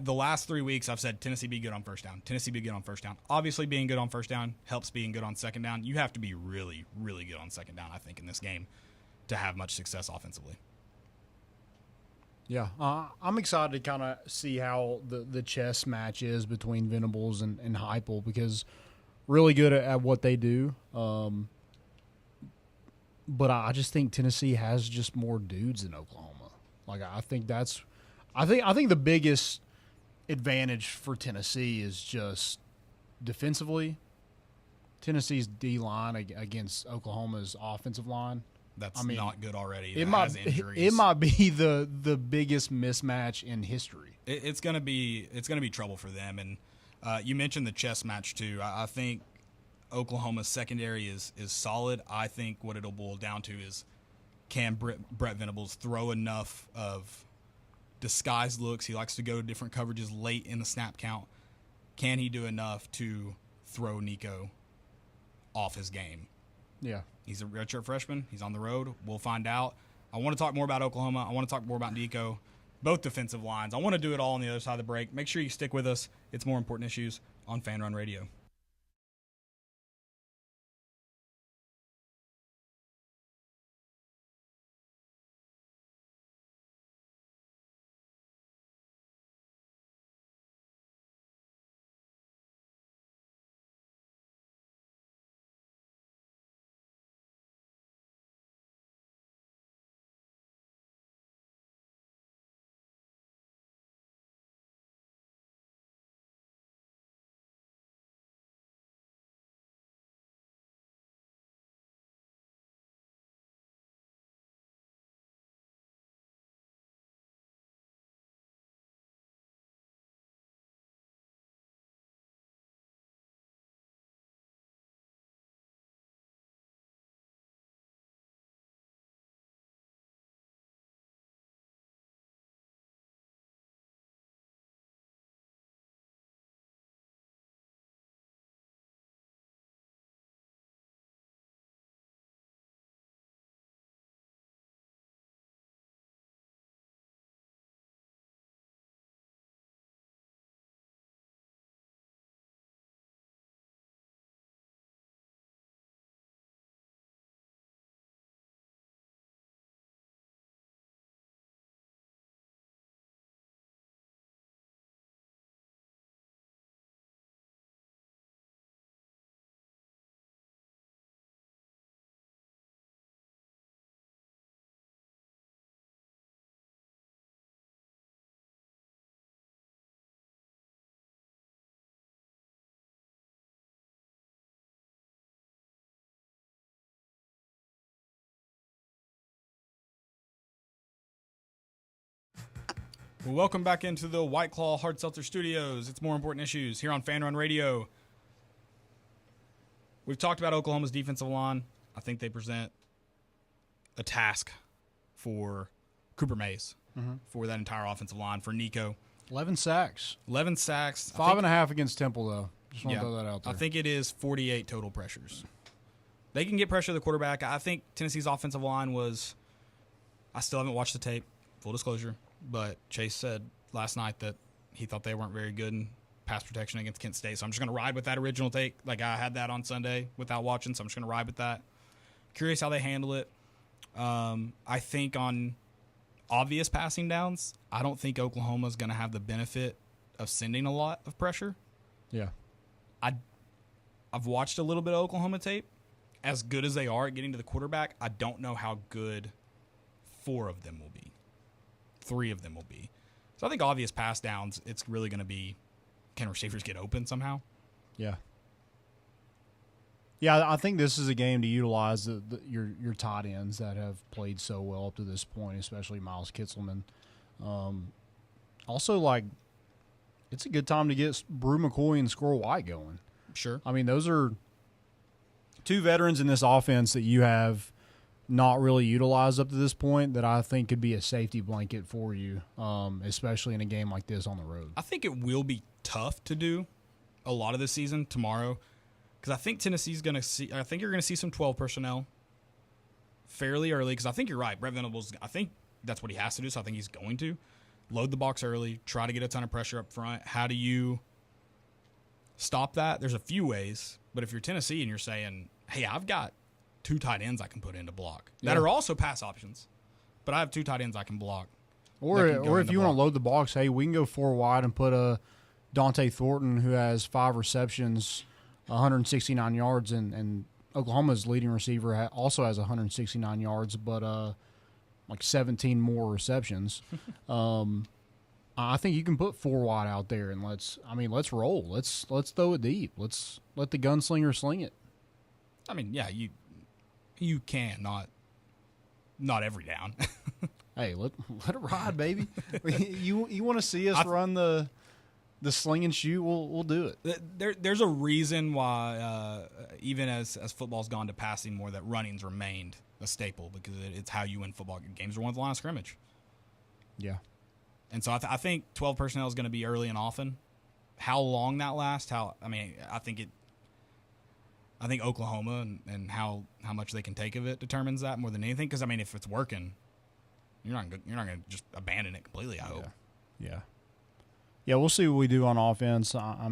the last 3 weeks I've said Tennessee be good on first down. Tennessee be good on first down. Obviously being good on first down helps being good on second down. You have to be really, really good on second down, I think, in this game to have much success offensively. Yeah. I'm excited to kind of see how the chess match is between Venables and Heupel, because really good at what they do. But I just think Tennessee has just more dudes than Oklahoma. Like, I think the biggest advantage for Tennessee is just defensively. Tennessee's D-line against Oklahoma's offensive line. That's not good already. It might be the biggest mismatch in history. It's gonna be trouble for them. And you mentioned the chess match too. I think Oklahoma's secondary is solid. I think what it'll boil down to is, can Brett Venables throw enough of disguised looks? He likes to go to different coverages late in the snap count. Can he do enough to throw Nico off his game? Yeah. He's a redshirt freshman. He's on the road. We'll find out. I want to talk more about Oklahoma. I want to talk more about Nico, both defensive lines. I want to do it all on the other side of the break. Make sure you stick with us. It's More Important Issues on Fan Run Radio. Welcome back into the White Claw Hard Seltzer Studios. It's More Important Issues here on Fan Run Radio. We've talked about Oklahoma's defensive line. I think they present a task for Cooper Mays, for that entire offensive line, for Nico. 11 sacks. 11 sacks. 5.5 against Temple, though. Just want to throw that out there. I think it is 48 total pressures. They can get pressure to the quarterback. I think Tennessee's offensive line was – I still haven't watched the tape, full disclosure, but Chase said last night that he thought they weren't very good in pass protection against Kent State. So I'm just going to ride with that original take. Like, I had that on Sunday without watching, so I'm just going to ride with that. Curious how they handle it. I think on obvious passing downs, I don't think Oklahoma's going to have the benefit of sending a lot of pressure. Yeah. I've watched a little bit of Oklahoma tape. As good as they are at getting to the quarterback, I don't know how good 4 of them will be. 3 of them will be. So I think obvious pass downs, it's really going to be, can receivers get open somehow? Yeah. Yeah, I think this is a game to utilize your tight ends that have played so well up to this point, especially Miles Kitzelman. Also, like, it's a good time to get Brew McCoy and Squirrel White going. Sure. I mean, those are 2 veterans in this offense that you have not really utilized up to this point that I think could be a safety blanket for you, especially in a game like this on the road. I think it will be tough to do a lot of this season tomorrow because I think Tennessee's going to see – I think you're going to see some 12 personnel fairly early because I think you're right. Brett Venables, I think that's what he has to do, so I think he's going to. Load the box early, try to get a ton of pressure up front. How do you stop that? There's a few ways, but if you're Tennessee and you're saying, hey, I've got 2 tight ends I can put into block that are also pass options, but I have 2 tight ends I can block. Or if you want to load the box, hey, we can go 4 wide and put a Dante Thornton who has 5 receptions, 169 yards, and Oklahoma's leading receiver also has 169 yards, but like 17 more receptions. I think you can put 4 wide out there and let's roll. Let's throw it deep. Let's let the gunslinger sling it. I mean, yeah, you can, not every down. Hey, let it ride, baby. you want to see us run the sling and shoot? We'll do it. There's a reason why even as football's gone to passing more, that running's remained a staple because it's how you win football games. Are one of the line of scrimmage. Yeah, and so I think 12 personnel is going to be early and often. How long that lasts? I think Oklahoma and how much they can take of it determines that more than anything. Because if it's working, you're not going to just abandon it completely. I hope. Yeah. We'll see what we do on offense. I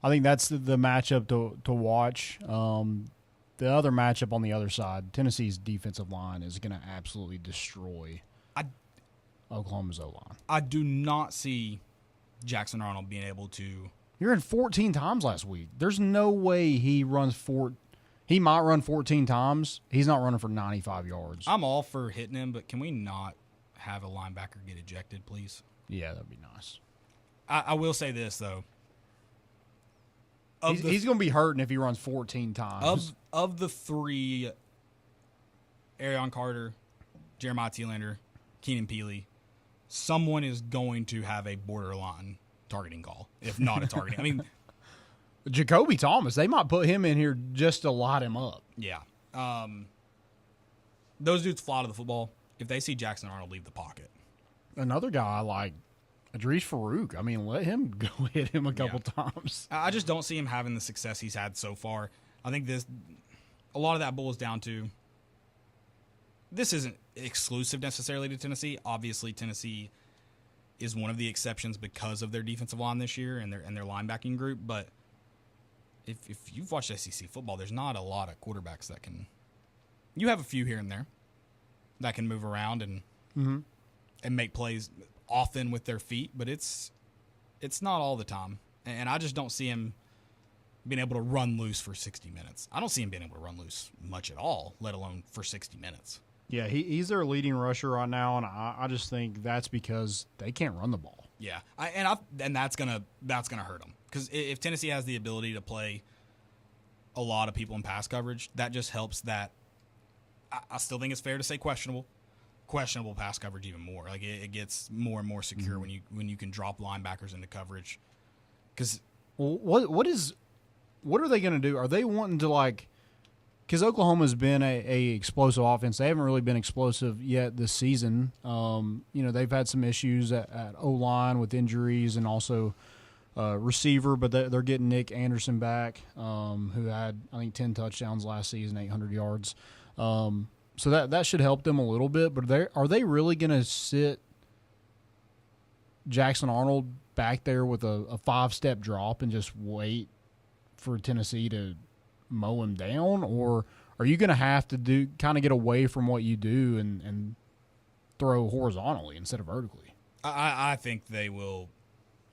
think that's the matchup to watch. The other matchup on the other side, Tennessee's defensive line is going to absolutely destroy Oklahoma's O-line. I do not see Jackson Arnold being able to. He ran 14 times last week. There's no way he runs He might run 14 times. He's not running for 95 yards. I'm all for hitting him, but can we not have a linebacker get ejected, please? Yeah, that'd be nice. I will say this, though. He's going to be hurting if he runs 14 times. Of the 3, Arion Carter, Jeremiah Thielander, Keenan Peely, someone is going to have a borderline targeting call, if not a targeting. Jacoby Thomas, they might put him in here just to light him up. Yeah. Those dudes fly to the football. If they see Jackson Arnold leave the pocket. Another guy like Idris Farouk, let him go hit him a couple times. I just don't see him having the success he's had so far. I think a lot of that boils down to this isn't exclusive necessarily to Tennessee. Obviously, Tennessee is one of the exceptions because of their defensive line this year and their linebacking group. But if you've watched SEC football, there's not a lot of quarterbacks that can. You have a few here and there that can move around and make plays often with their feet, but it's not all the time. And I just don't see him being able to run loose for 60 minutes. I don't see him being able to run loose much at all, let alone for 60 minutes. Yeah, he's their leading rusher right now, and I just think that's because they can't run the ball. Yeah, and that's gonna hurt them because if Tennessee has the ability to play a lot of people in pass coverage, that just helps. That I still think it's fair to say questionable questionable pass coverage even more. Like it gets more and more secure when you can drop linebackers into coverage. Because what are they going to do? Are they wanting to like? Because Oklahoma's been a explosive offense. They haven't really been explosive yet this season. They've had some issues at O-line with injuries and also receiver, but they're getting Nick Anderson back, who had, I think, 10 touchdowns last season, 800 yards. So that should help them a little bit. But are they really going to sit Jackson Arnold back there with a 5-step drop and just wait for Tennessee to mow him down? Or are you going to have to kind of get away from what you do and throw horizontally instead of vertically? I think they will.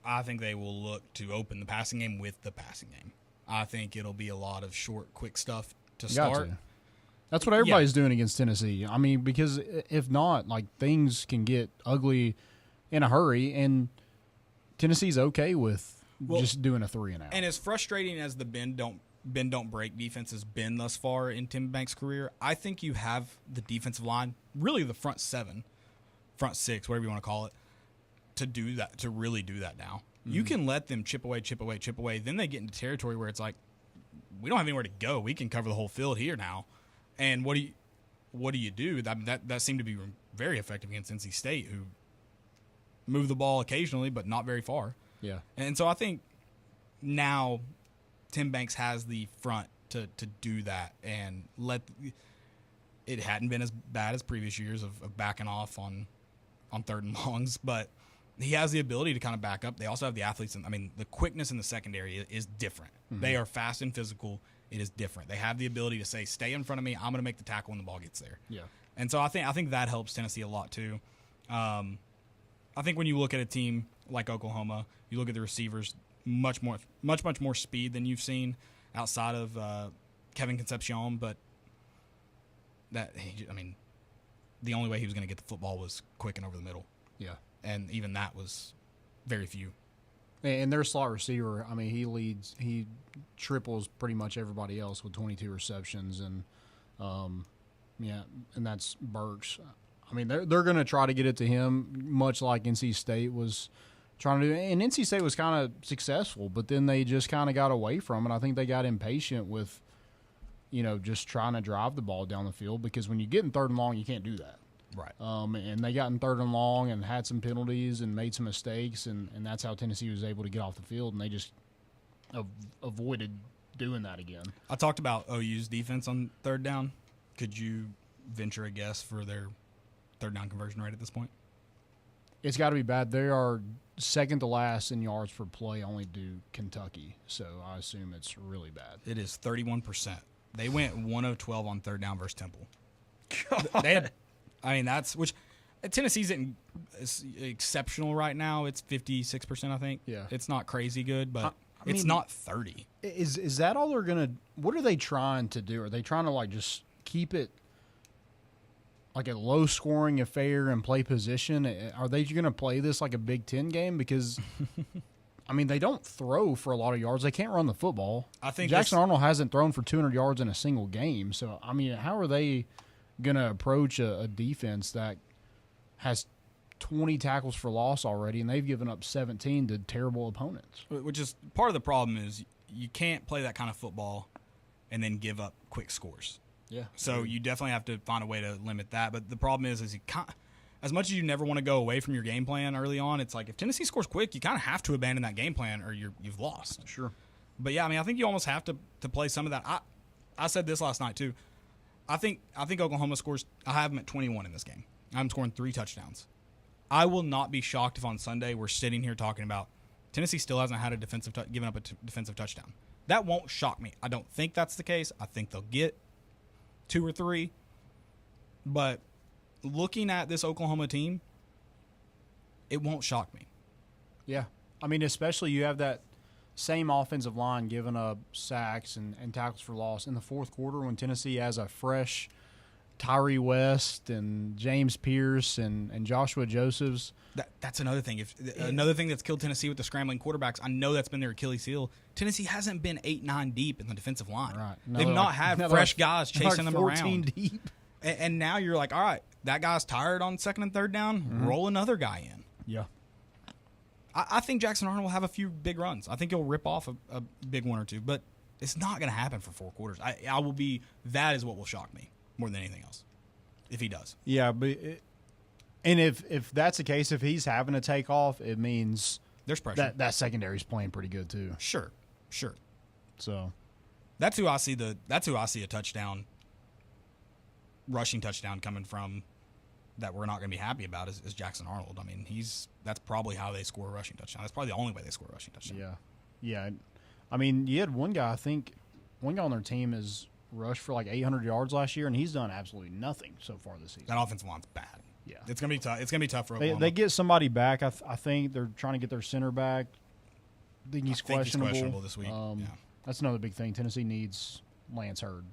I think they will look to open the passing game with the passing game. I think it'll be a lot of short, quick stuff to start. That's what everybody's doing against Tennessee. I mean, because if not, like, things can get ugly in a hurry, and Tennessee's okay with just doing a 3-and-out. And as frustrating as the bend don't break defense has been thus far in Tim Banks' career, I think you have the defensive line, really the front 7, front 6, whatever you want to call it, to do that, to really do that now. Mm-hmm. You can let them chip away. Then they get into territory where it's like, we don't have anywhere to go. We can cover the whole field here now. And what do you do? I mean, that seemed to be very effective against NC State, who moved the ball occasionally, but not very far. Yeah. And so I think now Tim Banks has the front to do that and it hadn't been as bad as previous years of backing off on 3rd and longs, but he has the ability to kind of back up. They also have the athletes. The quickness in the secondary is different. Mm-hmm. They are fast and physical. It is different. They have the ability to say, stay in front of me. I'm going to make the tackle when the ball gets there. Yeah. And so I think that helps Tennessee a lot too. I think when you look at a team like Oklahoma, you look at the receivers, much more speed than you've seen outside of Kevin Concepcion. But the only way he was going to get the football was quick and over the middle. Yeah. And even that was very few. And their slot receiver, I mean, he triples pretty much everybody else with 22 receptions, and and that's Burks. I mean, they're going to try to get it to him, much like NC State was trying to do. And NC State was kind of successful, but then they just kind of got away from it. I think they got impatient with, just trying to drive the ball down the field, because when you get in 3rd and long, you can't do that. Right. And they got in 3rd and long and had some penalties and made some mistakes, and that's how Tennessee was able to get off the field, and they just avoided doing that again. I talked about OU's defense on 3rd down. Could you venture a guess for their 3rd down conversion rate at this point? It's got to be bad. They are second to last in yards per play, only to Kentucky, so I assume it's really bad. It is 31%. They went 1 of 12 on 3rd down versus Temple. God. They had, which Tennessee's exceptional right now. It's 56%, I think. Yeah. It's not crazy good, but it's not 30. Is that all they're going to – what are they trying to do? Are they trying to, just keep it like a low-scoring affair and play position? Are they going to play this like a Big Ten game? Because, they don't throw for a lot of yards. They can't run the football. I think Jackson Arnold hasn't thrown for 200 yards in a single game. So, how are they – going to approach a defense that has 20 tackles for loss already, and they've given up 17 to terrible opponents? Which is part of the problem is you can't play that kind of football and then give up quick scores. Yeah. So you definitely have to find a way to limit that. But the problem is you can't, as much as you never want to go away from your game plan early on, it's like if Tennessee scores quick, you kind of have to abandon that game plan or you've lost. Sure. But yeah, I think you almost have to play some of that. I said this last night too. I think Oklahoma scores. I have them at 21 in this game. I'm scoring 3 touchdowns. I will not be shocked if on Sunday we're sitting here talking about Tennessee still hasn't had given up a defensive touchdown. That won't shock me. I don't think that's the case. I think they'll get 2 or 3. But looking at this Oklahoma team, it won't shock me. Yeah. Especially you have that same offensive line giving up sacks and tackles for loss in the 4th quarter when Tennessee has a fresh Tyree West and James Pierce and Joshua Josephs. That's another thing. Another thing that's killed Tennessee with the scrambling quarterbacks, I know that's been their Achilles heel. Tennessee hasn't been 8-9 deep in the defensive line. Right. They've not had fresh guys chasing them around. 14 deep. And now you're like, all right, that guy's tired on second and third down, roll another guy in. Yeah. I think Jackson Arnold will have a few big runs. I think he'll rip off a big one or two, but it's not going to happen for 4 quarters. That is what will shock me more than anything else, if he does. Yeah, but if that's the case, if he's having to take off, it means there's pressure. That secondary's playing pretty good too. Sure. So that's who I see a touchdown, rushing touchdown coming from that we're not going to be happy about is Jackson Arnold. I mean, that's probably how they score a rushing touchdown. That's probably the only way they score a rushing touchdown. Yeah. I mean, you had one guy on their team has rushed for like 800 yards last year, and he's done absolutely nothing so far this season. That offensive line's bad. Yeah. It's going to be tough. It's going to be tough for Oklahoma. They get somebody back. I think they're trying to get their center back. I think he's questionable. He's questionable this week. That's another big thing. Tennessee needs Lance Hurd.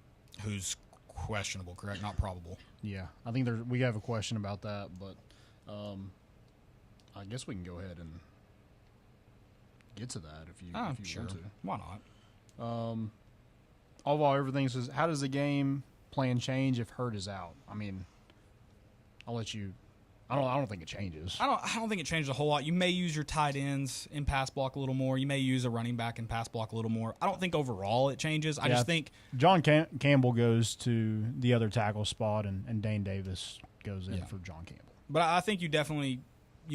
Who's questionable, correct? Not probable. Yeah. I think we have a question about that, but I guess we can go ahead and get to that if you want to. Why not? Overall, everything says, how does the game plan change if Hurd is out? I mean, I'll let you. I don't think it changes. I don't think it changes a whole lot. You may use your tight ends in pass block a little more. You may use a running back in pass block a little more. I don't think overall it changes. I just think John Campbell goes to the other tackle spot, and Dane Davis goes in for John Campbell. But I think you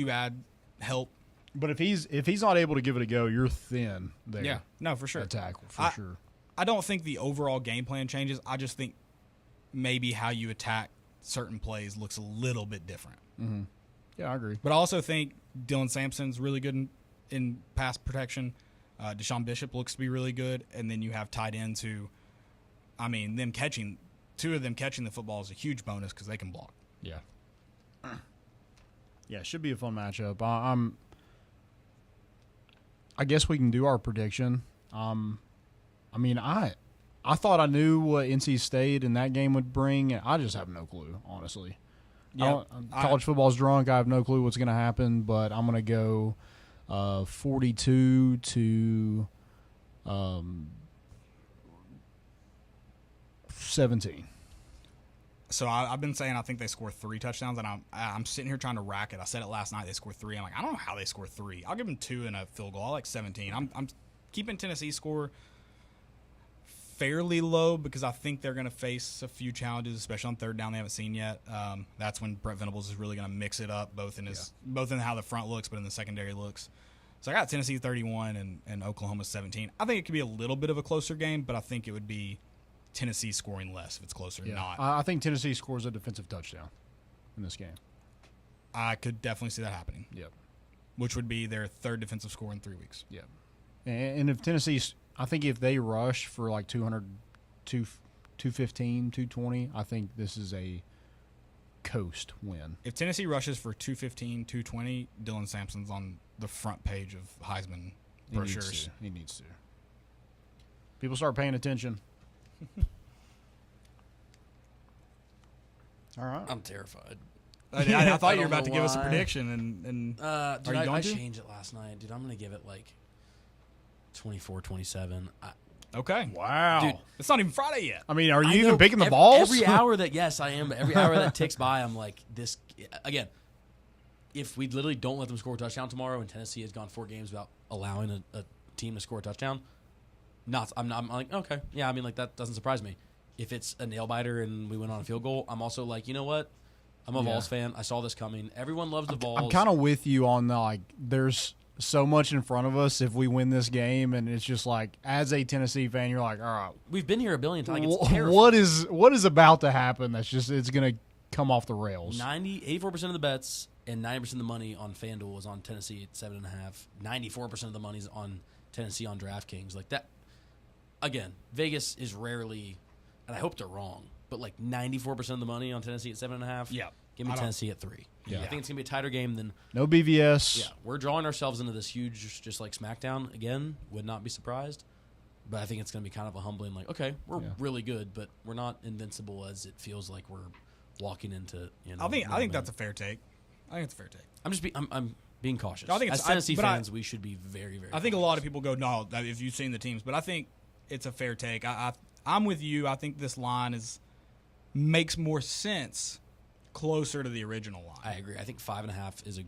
add help. But if he's not able to give it a go, you're thin there. Yeah, no, for sure. At tackle, for sure. I don't think the overall game plan changes. I just think maybe how you attack certain plays looks a little bit different. Mm-hmm. Yeah, I agree. But I also think Dylan Sampson's really good in pass protection. Deshaun Bishop looks to be really good. And then you have tight ends who, I mean, two of them catching the football is a huge bonus because they can block. Yeah. Yeah, it should be a fun matchup. I guess we can do our prediction. I mean, I thought I knew what NC State in that game would bring. I just have no clue, honestly. Yeah, college football's drunk. I have no clue what's going to happen, but I'm going to go 42 to 17. So I've been saying I think they score 3 touchdowns, and I'm sitting here trying to rack it. I said it last night. They score 3. I'm like, I don't know how they score 3. I'll give them 2 and a field goal. I like 17. I'm keeping Tennessee's score fairly low because I think they're going to face a few challenges, especially on third down they haven't seen yet. That's when Brett Venables is really going to mix it up, both in how the front looks, but in the secondary looks. So I got Tennessee 31 and Oklahoma 17. I think it could be a little bit of a closer game, but I think it would be Tennessee scoring less if it's closer. Not. I think Tennessee scores a defensive touchdown in this game. I could definitely see that happening. Yep. Which would be their 3rd defensive score in 3 weeks. Yep. And if Tennessee's, I think if they rush for like 200, 215, 220, I think this is a coast win. If Tennessee rushes for 215, 220, Dylan Sampson's on the front page of Heisman brochures. He needs to. People start paying attention. All right. I'm terrified. I thought you were about to give us a prediction, and dude, are you going I to? changed it last night. Dude, I'm going to give it like 24-27. Okay. Wow. Dude, it's not even Friday yet. I mean, are you even picking the balls? Every hour that, yes, I am, but every hour that ticks by, I'm like, this, again, if we literally don't let them score a touchdown tomorrow and Tennessee has gone 4 games without allowing a team to score a touchdown, I'm like, okay. Yeah, I mean, like, that doesn't surprise me. If it's a nail-biter and we win on a field goal, I'm also like, you know what? I'm a Vols fan. I saw this coming. Everyone loves the Vols. I'm kind of with you on the, like, there's so much in front of us if we win this game, and it's just like, as a Tennessee fan, you're like, all right. We've been here a billion times. Like, it's terrifying. What is about to happen that's just, it's going to come off the rails? 84% of the bets and 90% of the money on FanDuel is on Tennessee at 7.5. 94% of the money is on Tennessee on DraftKings. Like that, again, Vegas is rarely, and I hope they're wrong, but like 94% of the money on Tennessee at 7.5. Yeah. Give me Tennessee at 3. Yeah. I think it's going to be a tighter game than. No BVS. Yeah. We're drawing ourselves into this huge, just like SmackDown again. Would not be surprised. But I think it's going to be kind of a humbling, like, okay, we're really good, but we're not invincible as it feels like we're walking into. You know, I think that's a fair take. I think it's a fair take. I'm being cautious. I think as Tennessee fans, we should be very, very. I think a lot of people go, no, if you've seen the teams, but I think it's a fair take. I'm with you. I think this line makes more sense closer to the original line. I agree. I think 5.5 is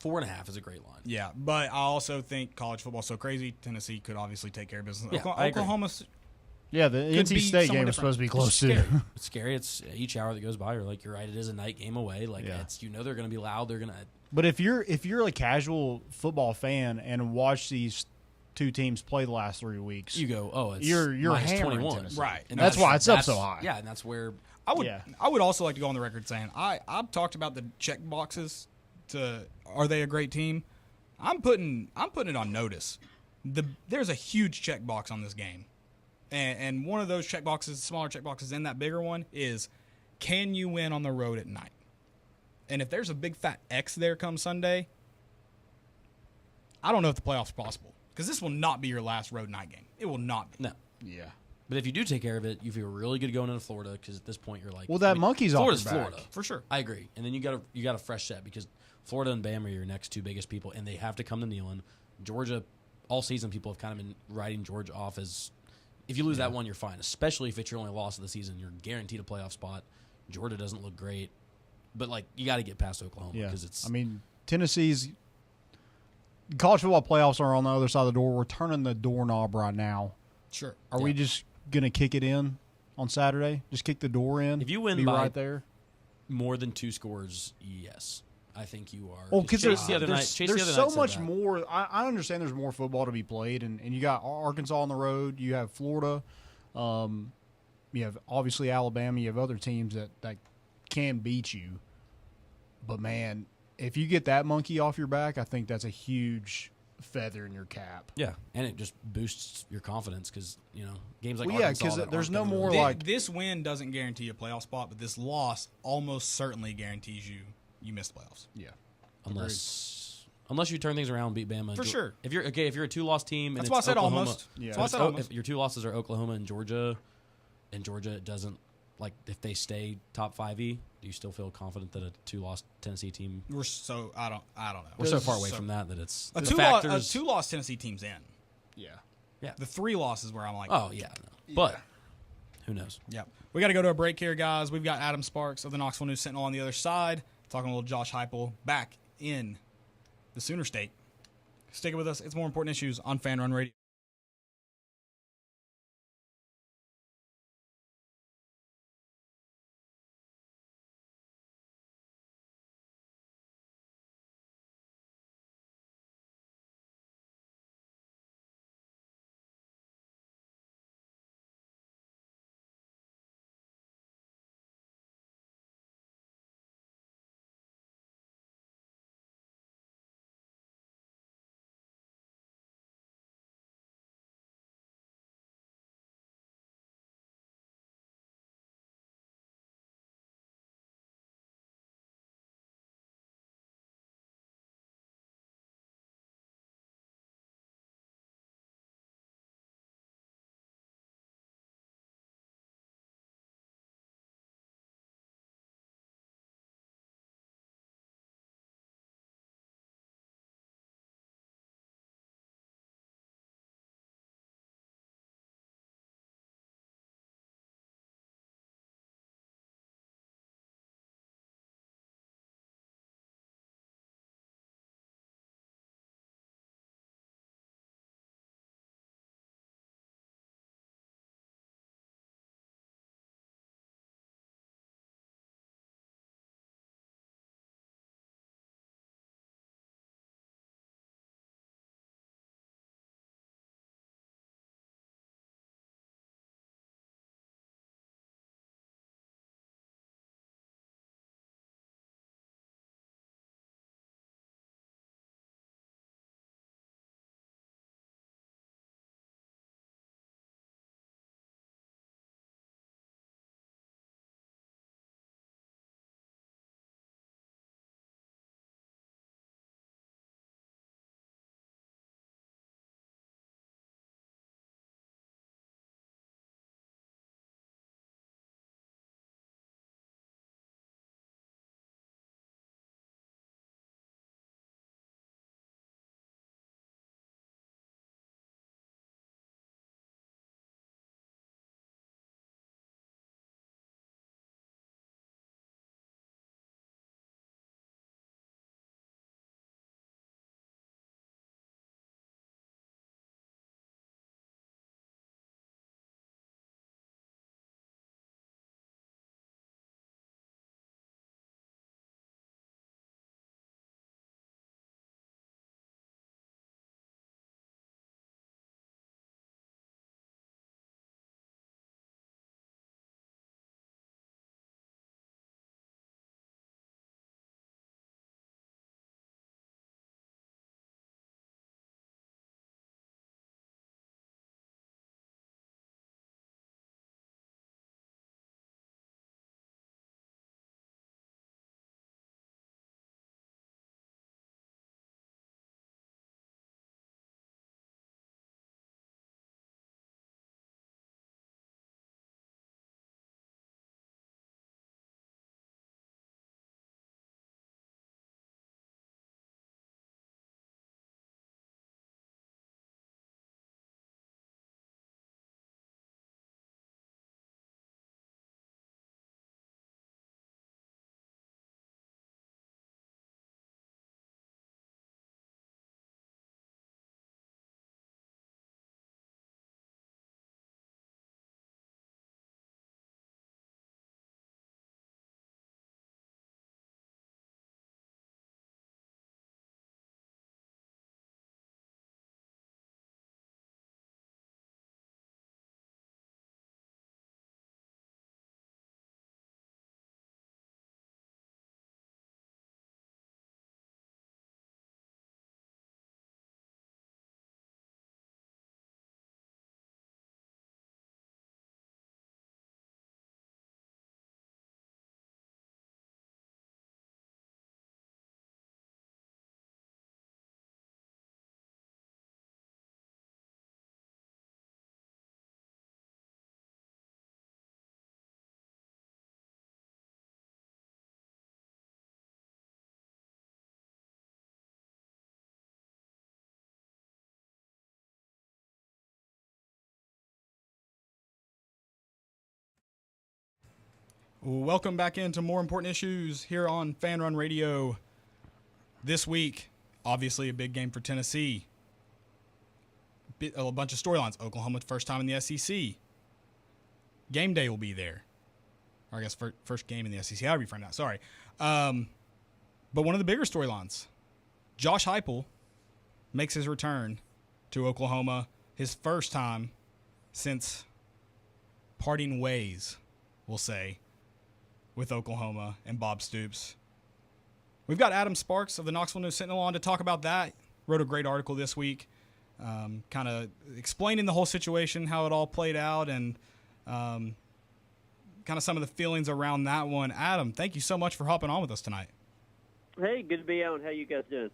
4.5 is a great line. Yeah, but I also think college football's so crazy. Tennessee could obviously take care of business. Yeah, I agree. Oklahoma's Yeah, the Could NC be State somewhat game different. is supposed to be close It's too. scary. It's scary. It's each hour that goes by. You're like, you're right. It is a night game away. Like Yeah. it's, they're going to be loud. They're going to. But if you're a casual football fan and watch these two teams play the last 3 weeks, You go, oh, it's you're minus hammering 21. Tennessee. Right. And That's why it's up so high. Yeah, and that's where I would Yeah. I would also like to go on the record saying I've talked about the check boxes to are they a great team? I'm putting it on notice. There's a huge check box on this game. And one of those check boxes, smaller check boxes in that bigger one is can you win on the road at night? And if there's a big fat X there come Sunday, I don't know if the playoffs are possible. Because this will not be your last road night game. It will not be. no. Yeah. But if you do take care of it, you feel really good going into Florida because at this point you're like, Well, that monkey's off Florida's your back. Florida For sure. I agree. And then you got a fresh set because Florida and Bama are your next two biggest people, and they have to come to Neyland. Georgia, all season people have kind of been writing Georgia off as if you lose that one, you're fine. Especially if it's your only loss of the season, you're guaranteed a playoff spot. Georgia doesn't look great, but like you got to get past Oklahoma Yeah. because it's. I mean, Tennessee's college football playoffs are on the other side of the door. We're turning the doorknob right now. Sure. Are we just gonna kick it in on Saturday? Just kick the door in. If you win be by- right there. more than 2 scores, yes, I think you are. Well, because Chase the other night. there's Chase the other so night said much that. more. I understand there's more football to be played, and you got Arkansas on the road. You have Florida. You have obviously Alabama. You have other teams that can beat you. But man, if you get that monkey off your back, I think that's a huge feather in your cap. Yeah, and it just boosts your confidence because games like Well, yeah, Arkansas 'cause that there's aren't no gonna more really- like- This win doesn't guarantee a playoff spot, but this loss almost certainly guarantees you miss the playoffs. Yeah. unless you turn things around, and beat Bama For sure. If you're a 2-loss team, and That's it's why I said Oklahoma, almost. Yeah. That's why I said Oh, almost. if your 2 losses are Oklahoma and Georgia doesn't if they stay top 5e, do you still feel confident that a 2-loss Tennessee team? I don't know. We're so far away from that it's A the two-loss 2-loss Tennessee team's in. Yeah. The 3 losses where I'm like, Oh yeah, no. But who knows? Yep. We got to go to a break here, guys. We've got Adam Sparks of the Knoxville News Sentinel on the other side, talking a little Josh Heupel back in the Sooner State. Stick with us. It's more important issues on Fan Run Radio. Welcome back into More Important Issues here on Fan Run Radio. This week, obviously a big game for Tennessee. A bunch of storylines. Oklahoma first time in the SEC. Game day will be there. Or I guess first game in the SEC. However you frame that. Sorry. But one of the bigger storylines. Josh Heupel makes his return to Oklahoma. His first time since parting ways, we'll say, with Oklahoma and Bob Stoops. We've got Adam Sparks of the Knoxville News Sentinel on to talk about that. Wrote a great article this week, kind of explaining the whole situation, how it all played out, and kind of some of the feelings around that one. Adam, thank you so much for hopping on with us tonight. Hey, good to be on. How you guys doing?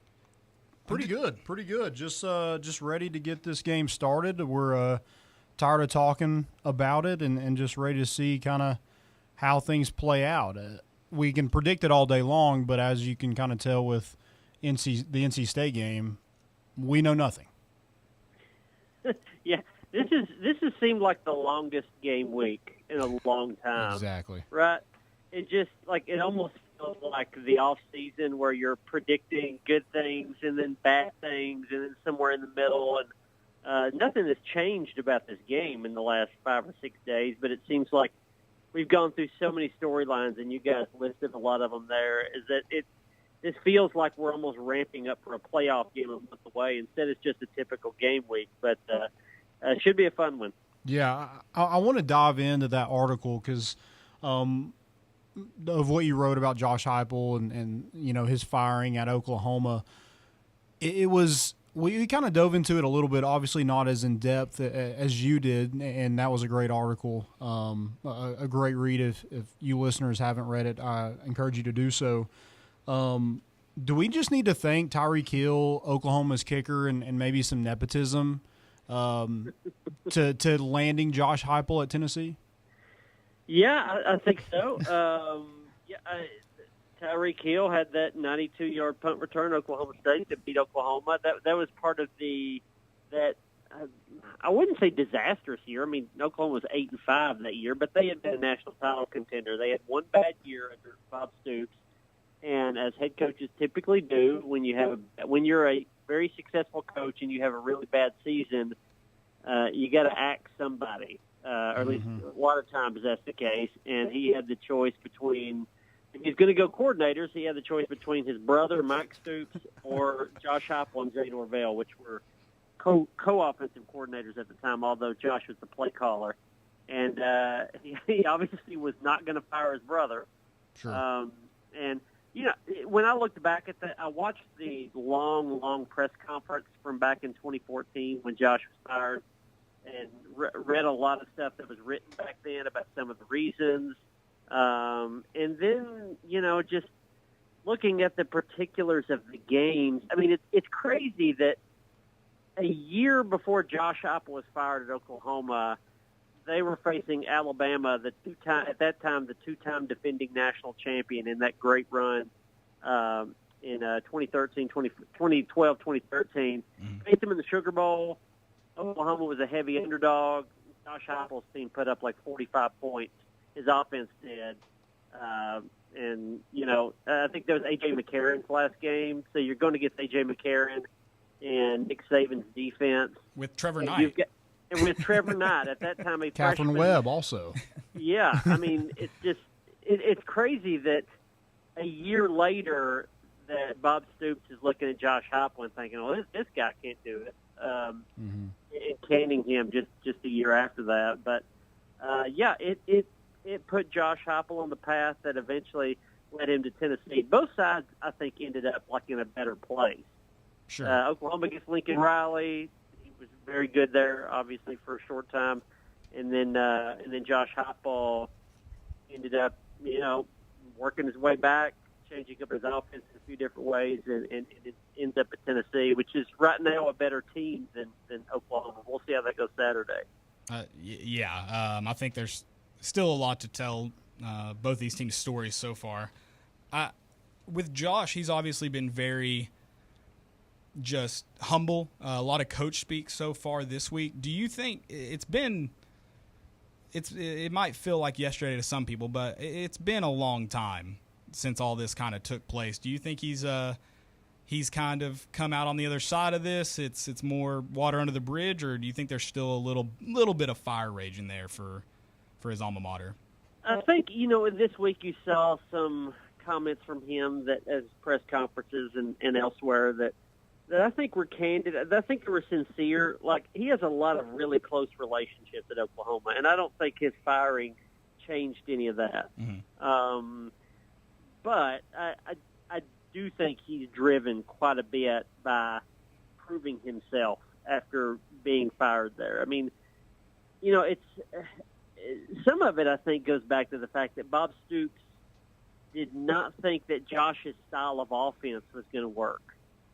Pretty good. Just ready to get this game started. We're tired of talking about it and just ready to see kind of how things play out. We can predict it all day long, but as you can kind of tell with the NC State game, we know nothing. Yeah, this has seemed like the longest game week in a long time. Exactly. Right? It just it almost feels like the off season where you're predicting good things and then bad things and then somewhere in the middle, and nothing has changed about this game in the last 5 or 6 days, but it seems like we've gone through so many storylines, and you guys listed a lot of them there, is that this feels like we're almost ramping up for a playoff game a month away. Instead, it's just a typical game week, but it should be a fun one. Yeah, I want to dive into that article because of what you wrote about Josh Heupel and his firing at Oklahoma. It was – we kind of dove into it a little bit, obviously not as in-depth as you did, and that was a great article, a great read. If you listeners haven't read it, I encourage you to do so. Do we just need to thank Tyreek Hill, Oklahoma's kicker, and maybe some nepotism to landing Josh Heupel at Tennessee? Yeah, I think so. Tyreek Hill had that 92-yard punt return Oklahoma State to beat Oklahoma. That was part of I wouldn't say disastrous year. I mean, Oklahoma was 8-5 that year, but they had been a national title contender. They had one bad year under Bob Stoops, and as head coaches typically do, when you're a very successful coach and you have a really bad season, you got to axe somebody, or at least a lot of times that's the case. And he had the choice between. If he's going to go coordinators, he had the choice between his brother, Mike Stoops, or Josh Heupel and Jay Norvell, which were co-offensive coordinators at the time, although Josh was the play caller. And he obviously was not going to fire his brother. Sure. And, when I looked back at that, I watched the long press conference from back in 2014 when Josh was fired and read a lot of stuff that was written back then about some of the reasons. And then, just looking at the particulars of the games, I mean, it's crazy that a year before Josh Heupel was fired at Oklahoma, they were facing Alabama, at that time, the two-time defending national champion in that great run in 2012, 2013. Faced them in the Sugar Bowl. Oklahoma was a heavy underdog. Josh Heupel's team put up like 45 points. His offense did. And, I think there was A.J. McCarron's last game. So you're going to get A.J. McCarron and Nick Saban's defense. With Trevor Knight. And with Trevor Knight. At that time, a Catherine freshman. Webb also. Yeah. I mean, it's just it's crazy that a year later that Bob Stoops is looking at Josh Heupel and thinking, well, this guy can't do it. And canning him just a year after that. But, it put Josh Heupel on the path that eventually led him to Tennessee. Both sides, I think, ended up in a better place. Sure. Oklahoma gets Lincoln Riley. He was very good there, obviously, for a short time. And then Josh Heupel ended up, working his way back, changing up his offense in a few different ways, and it ends up at Tennessee, which is right now a better team than Oklahoma. We'll see how that goes Saturday. I think there's still a lot to tell both these teams' stories so far. With Josh, he's obviously been very just humble. A lot of coach speak so far this week. Do you think it's been it might feel like yesterday to some people, but it's been a long time since all this kind of took place. Do you think he's kind of come out on the other side of this? It's more water under the bridge, or do you think there's still a little bit of fire raging there for his alma mater? I think, this week you saw some comments from him that as press conferences and elsewhere that I think were candid. I think they were sincere. Like, he has a lot of really close relationships at Oklahoma, and I don't think his firing changed any of that. Mm-hmm. But I do think he's driven quite a bit by proving himself after being fired there. I mean, it's some of it, I think, goes back to the fact that Bob Stoops did not think that Josh's style of offense was going to work.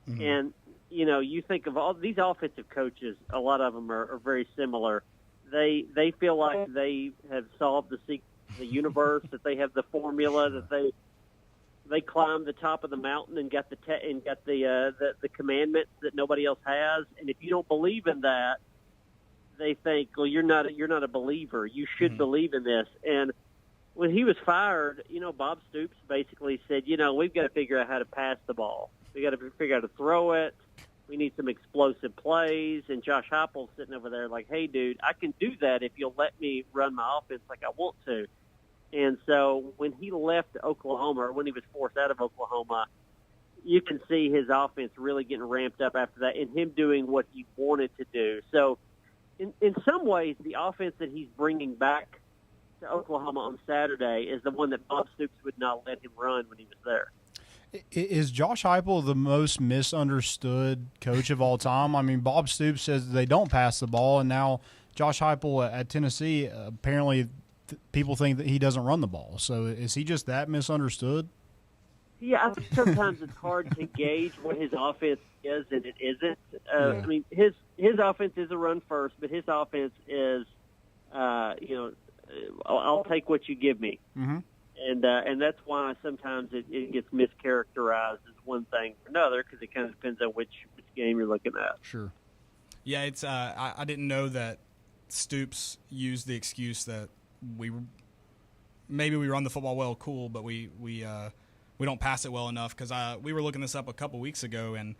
Mm-hmm. And, you think of all these offensive coaches, a lot of them are very similar. They feel like they have solved the universe, that they have the formula, that they climbed the top of the mountain and got the commandments that nobody else has. And if you don't believe in that, they think, well, you're not a believer. You should believe in this. And when he was fired, Bob Stoops basically said, we've got to figure out how to pass the ball. We got to figure out how to throw it. We need some explosive plays. And Josh Heupel's sitting over there like, hey, dude, I can do that if you'll let me run my offense like I want to. And so when he left Oklahoma, or when he was forced out of Oklahoma, you can see his offense really getting ramped up after that and him doing what he wanted to do. So in some ways, the offense that he's bringing back to Oklahoma on Saturday is the one that Bob Stoops would not let him run when he was there. Is Josh Heupel the most misunderstood coach of all time? I mean, Bob Stoops says they don't pass the ball, and now Josh Heupel at Tennessee, apparently people think that he doesn't run the ball. So is he just that misunderstood? Yeah, I think sometimes it's hard to gauge what his offense is and it isn't. I mean, his offense is a run first, but his offense is, I'll take what you give me. Mm-hmm. And that's why sometimes it gets mischaracterized as one thing or another, because it kind of depends on which game you're looking at. Sure. Yeah, it's I didn't know that Stoops used the excuse that we run the football well, cool, but we don't pass it well enough, because we were looking this up a couple weeks ago and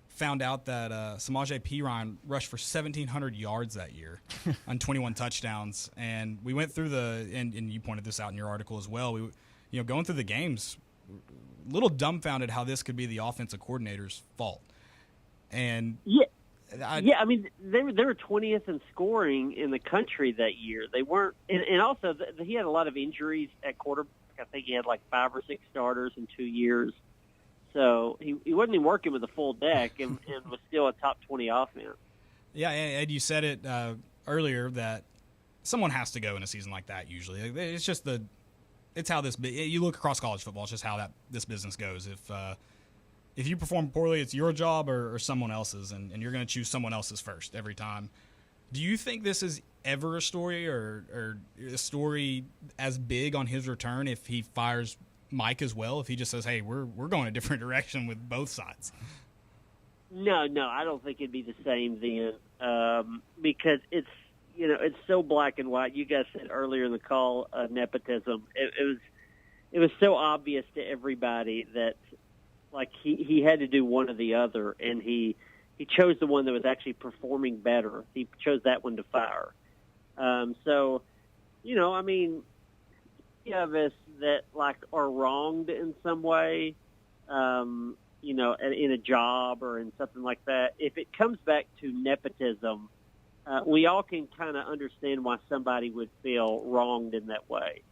found out that Samaje Perine rushed for 1,700 yards that year on 21 touchdowns. And we went through and you pointed this out in your article as well, going through the games, a little dumbfounded how this could be the offensive coordinator's fault. And I mean, they were 20th in scoring in the country that year. They weren't, and also he had a lot of injuries at quarterback. I think he had like 5 or 6 starters in 2 years. So he wasn't even working with a full deck and was still a top 20 offense. Yeah, Ed, you said it earlier that someone has to go in a season like that usually. It's just it's how you look across college football. It's just how this business goes. If you perform poorly, it's your job or someone else's, and you're going to choose someone else's first every time. Do you think this is ever a story or a story as big on his return if he fires Mike as well, if he just says, hey, we're going a different direction with both sides? No, I don't think it'd be the same then, because it's so black and white. You guys said earlier in the call, nepotism. It was so obvious to everybody that like he had to do one or the other, and he chose the one that was actually performing better. He chose that one to fire. So, I mean, of us that like are wronged in some way, in a job or in something like that. If it comes back to nepotism, we all can kind of understand why somebody would feel wronged in that way.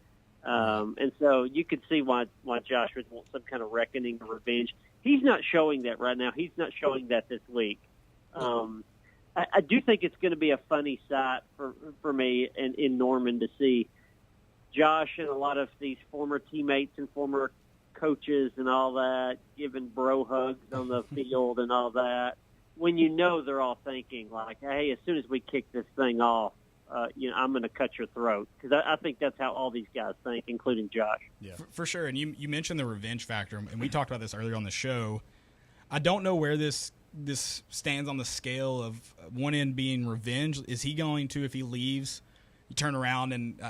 And so you could see why Josh would want some kind of reckoning or revenge. He's not showing that right now. He's not showing that this week. I do think it's going to be a funny sight for me in Norman to see Josh and a lot of these former teammates and former coaches and all that giving bro hugs on the field and all that, when they're all thinking like, hey, as soon as we kick this thing off, I'm going to cut your throat. Because I think that's how all these guys think, including Josh. Yeah, for sure. And you mentioned the revenge factor, and we talked about this earlier on the show. I don't know where this stands on the scale of one end being revenge. Is he going to, if he leaves, you turn around and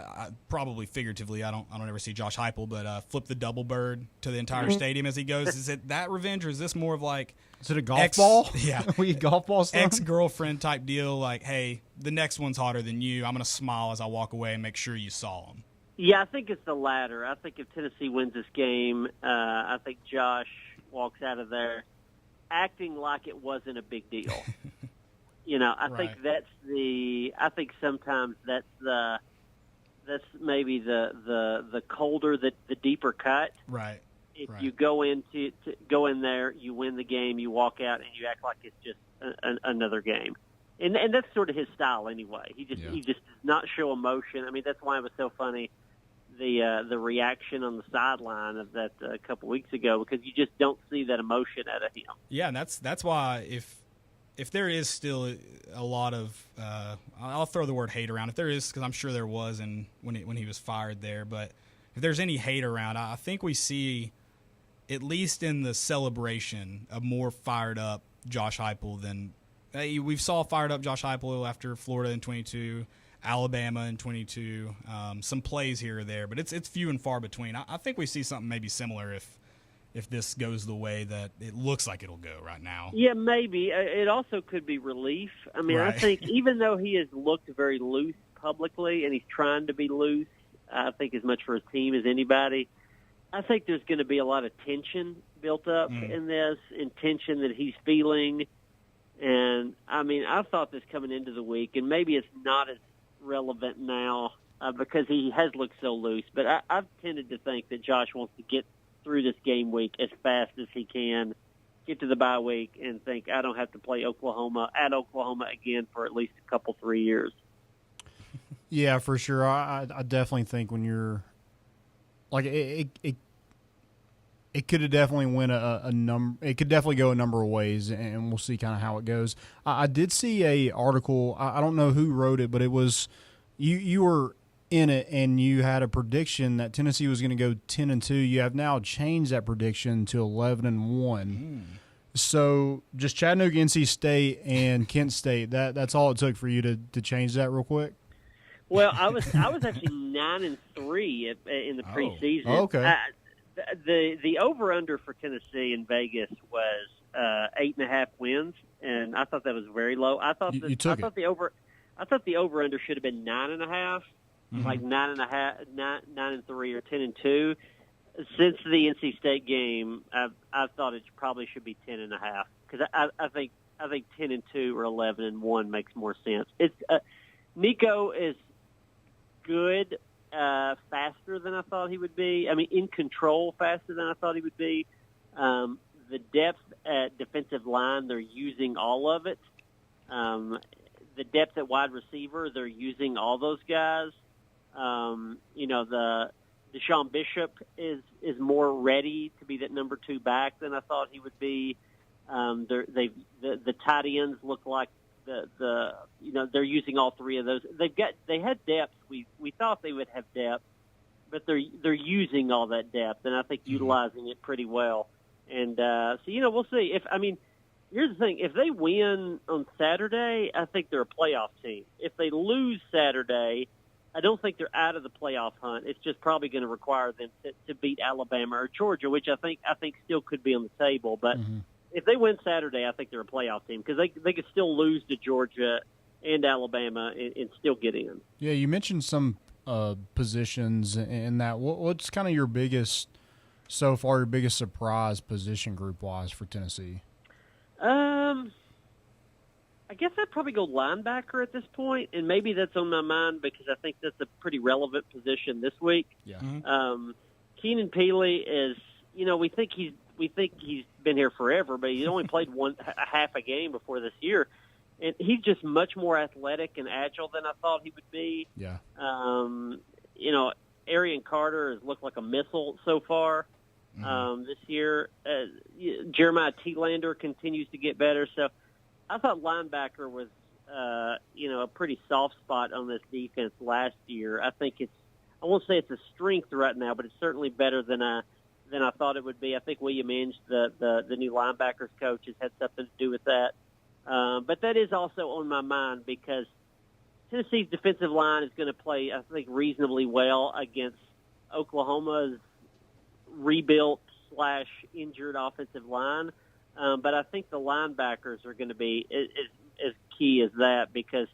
probably figuratively, I don't ever see Josh Heupel, but flip the double bird to the entire stadium as he goes. Is it that revenge, or is this more of like, is it a golf ball? Yeah, we golf balls. Ex-girlfriend type deal. Like, hey, the next one's hotter than you. I'm gonna smile as I walk away and make sure you saw him. Yeah, I think it's the latter. I think if Tennessee wins this game, I think Josh walks out of there acting like it wasn't a big deal. I think I think sometimes that's maybe the colder, the deeper cut. Right. If you go in there, you win the game, you walk out, and you act like it's just another game. And that's sort of his style anyway. He just does not show emotion. I mean, that's why it was so funny, the reaction on the sideline of that a couple weeks ago, because you just don't see that emotion out of him. Yeah, and that's why if there is still a lot of I'll throw the word hate around. If there is, because I'm sure there was when he was fired there, but if there's any hate around, I think we see, at least in the celebration, a more fired up Josh Heupel than we saw fired up Josh Heupel after Florida in 22, Alabama in 22, some plays here or there, but it's few and far between. I think we see something maybe similar if this goes the way that it looks like it'll go right now. Yeah, maybe. It also could be relief. I mean, right. I think even though he has looked very loose publicly and he's trying to be loose, I think as much for his team as anybody, I think there's going to be a lot of tension built up in this, and tension that he's feeling. And, I mean, I thought this coming into the week, and maybe it's not as relevant now because he has looked so loose, but I've tended to think that Josh wants to get through this game week as fast as he can, get to the bye week, and think, I don't have to play Oklahoma again for at least a couple, 3 years. Yeah, for sure. I definitely think when you're like it could have definitely went a number. It could definitely go a number of ways, and we'll see kind of how it goes. I did see a article. I don't know who wrote it, but it was you were in it, and you had a prediction that Tennessee was going to go 10-2. You have now changed that prediction to 11-1. So just Chattanooga, NC State, and Kent State. That's all it took for you to change that real quick. Well, I was actually 9-3 in the preseason. Oh, okay. The over under for Tennessee in Vegas was 8.5 wins, and I thought that was very low. I thought the over under should have been 9.5, like 9.5, 9-3 or 10-2. Since the NC State game, I thought it probably should be 10.5 because I think 10-2 or 11-1 makes more sense. It's Nico is good, faster than I thought he would be. I mean, in control faster than I thought he would be. The depth at defensive line, they're using all of it. The depth at wide receiver, they're using all those guys. The Deshaun Bishop is more ready to be that number 2 back than I thought he would be. The tight ends look like they're using all 3 of those. They had depth. We thought they would have depth, but they're using all that depth, and I think utilizing it pretty well. And we'll see. Here's the thing: if they win on Saturday, I think they're a playoff team. If they lose Saturday, I don't think they're out of the playoff hunt. It's just probably going to require them to beat Alabama or Georgia, which I think still could be on the table, but. If they win Saturday, I think they're a playoff team because they could still lose to Georgia and Alabama and still get in. Yeah, you mentioned some positions in that. What's kind of your biggest surprise position group-wise for Tennessee? I guess I'd probably go linebacker at this point, and maybe that's on my mind because I think that's a pretty relevant position this week. Yeah. Keenan Peely is, we think he's been here forever, but he's only played half a game before this year. And he's just much more athletic and agile than I thought he would be. Yeah. Arian Carter has looked like a missile so far this year. Jeremiah Telander continues to get better. So I thought linebacker was, a pretty soft spot on this defense last year. I think I won't say it's a strength right now, but it's certainly better than I thought it would be. I think William Inge, the new linebackers coach, has had something to do with that. But that is also on my mind because Tennessee's defensive line is going to play, I think, reasonably well against Oklahoma's rebuilt/injured offensive line. But I think the linebackers are going to be as key as that because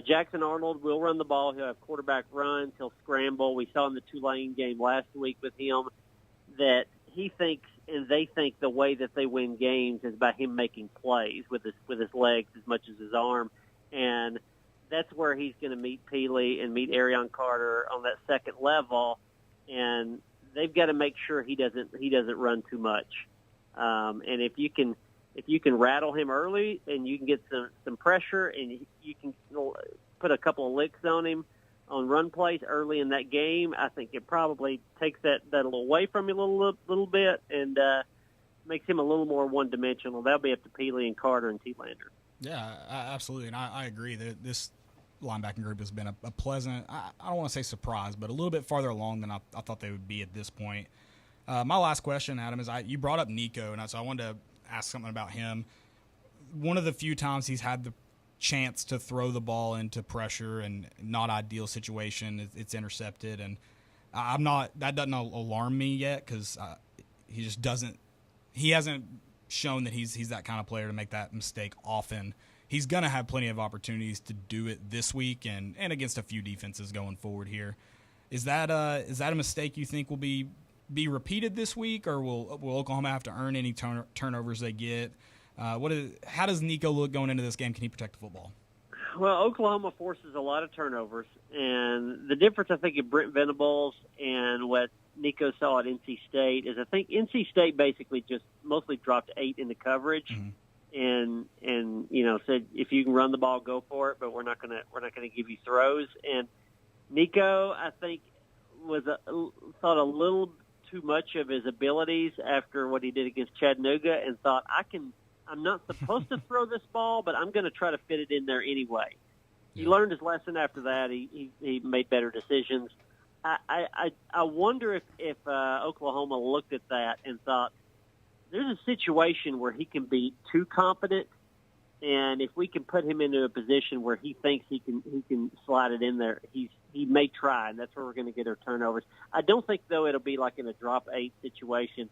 Jackson Arnold will run the ball. He'll have quarterback runs. He'll scramble. We saw in the Tulane game last week with him that he thinks and they think the way that they win games is by him making plays with his legs as much as his arm. And that's where he's going to meet Peely and meet Arion Carter on that second level. And they've got to make sure he doesn't run too much. And if you can rattle him early and you can get some pressure and you can put a couple of licks on him on run plays early in that game, I think it probably takes that a little away from him a little bit and makes him a little more one-dimensional. That'll be up to Peely and Carter and T-Lander. Yeah, absolutely, and I agree that this linebacking group has been a pleasant, I don't want to say surprise, but a little bit farther along than I thought they would be at this point. My last question, Adam, is you brought up Nico, and so I wanted to ask something about him. One of the few times he's had the chance to throw the ball into pressure and not ideal situation, it's intercepted, and that doesn't alarm me yet because he just doesn't. He hasn't shown that he's that kind of player to make that mistake often. He's going to have plenty of opportunities to do it this week and against a few defenses going forward here. Is that a mistake you think will be repeated this week, or will Oklahoma have to earn any turnovers they get? How does Nico look going into this game? Can he protect the football? Well, Oklahoma forces a lot of turnovers, and the difference I think in Brent Venables and what Nico saw at NC State is I think NC State basically just mostly dropped 8 into coverage, and said if you can run the ball, go for it, but we're not gonna give you throws. And Nico, I think, thought a little too much of his abilities after what he did against Chattanooga, and thought I'm not supposed to throw this ball, but I'm going to try to fit it in there anyway. He learned his lesson after that. He made better decisions. I wonder if Oklahoma looked at that and thought, there's a situation where he can be too confident, and if we can put him into a position where he thinks he can slide it in there, he may try, and that's where we're going to get our turnovers. I don't think, though, it'll be like in a drop 8 situation.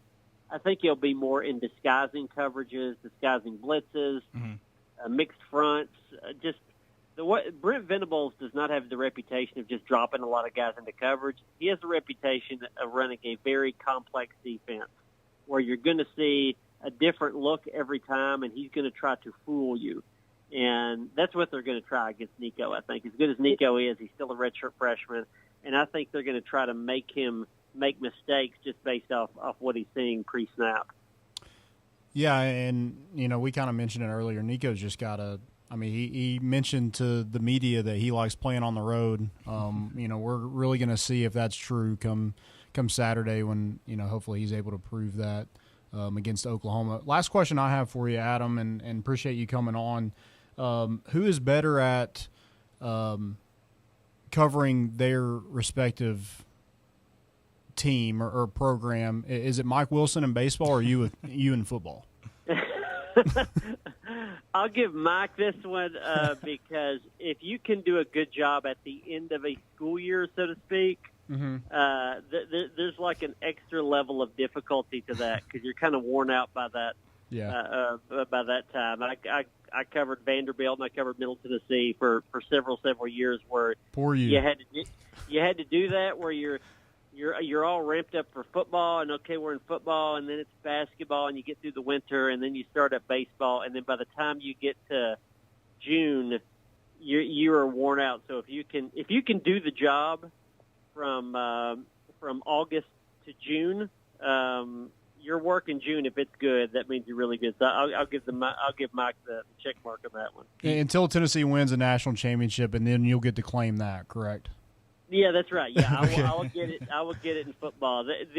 I think he'll be more in disguising coverages, disguising blitzes, mixed fronts. Brent Venables does not have the reputation of just dropping a lot of guys into coverage. He has the reputation of running a very complex defense where you're going to see a different look every time, and he's going to try to fool you. And that's what they're going to try against Nico, I think. As good as Nico is, he's still a redshirt freshman, and I think they're going to try to make him make mistakes just based off what he's seeing pre-snap. Yeah, and, we kind of mentioned it earlier. Nico's just got he mentioned to the media that he likes playing on the road. We're really going to see if that's true come Saturday when, hopefully he's able to prove that against Oklahoma. Last question I have for you, Adam, and appreciate you coming on. Who is better at covering their respective team or program? Is it Mike Wilson in baseball or you in football? I'll give Mike this one because if you can do a good job at the end of a school year, so to speak, there's like an extra level of difficulty to that because you're kind of worn out by that. By that time, I covered Vanderbilt and I covered Middle Tennessee for several years where you had to do that where you're all ramped up for football and okay, we're in football, and then it's basketball and you get through the winter and then you start up baseball, and then by the time you get to June, you are worn out. So if you can do the job from August to June, your work in June, if it's good, that means you're really good. So I'll give Mike the check mark on that one. Until Tennessee wins a national championship, and then you'll get to claim that, correct? Yeah, that's right. Yeah, I will get it. I will get it in football. That's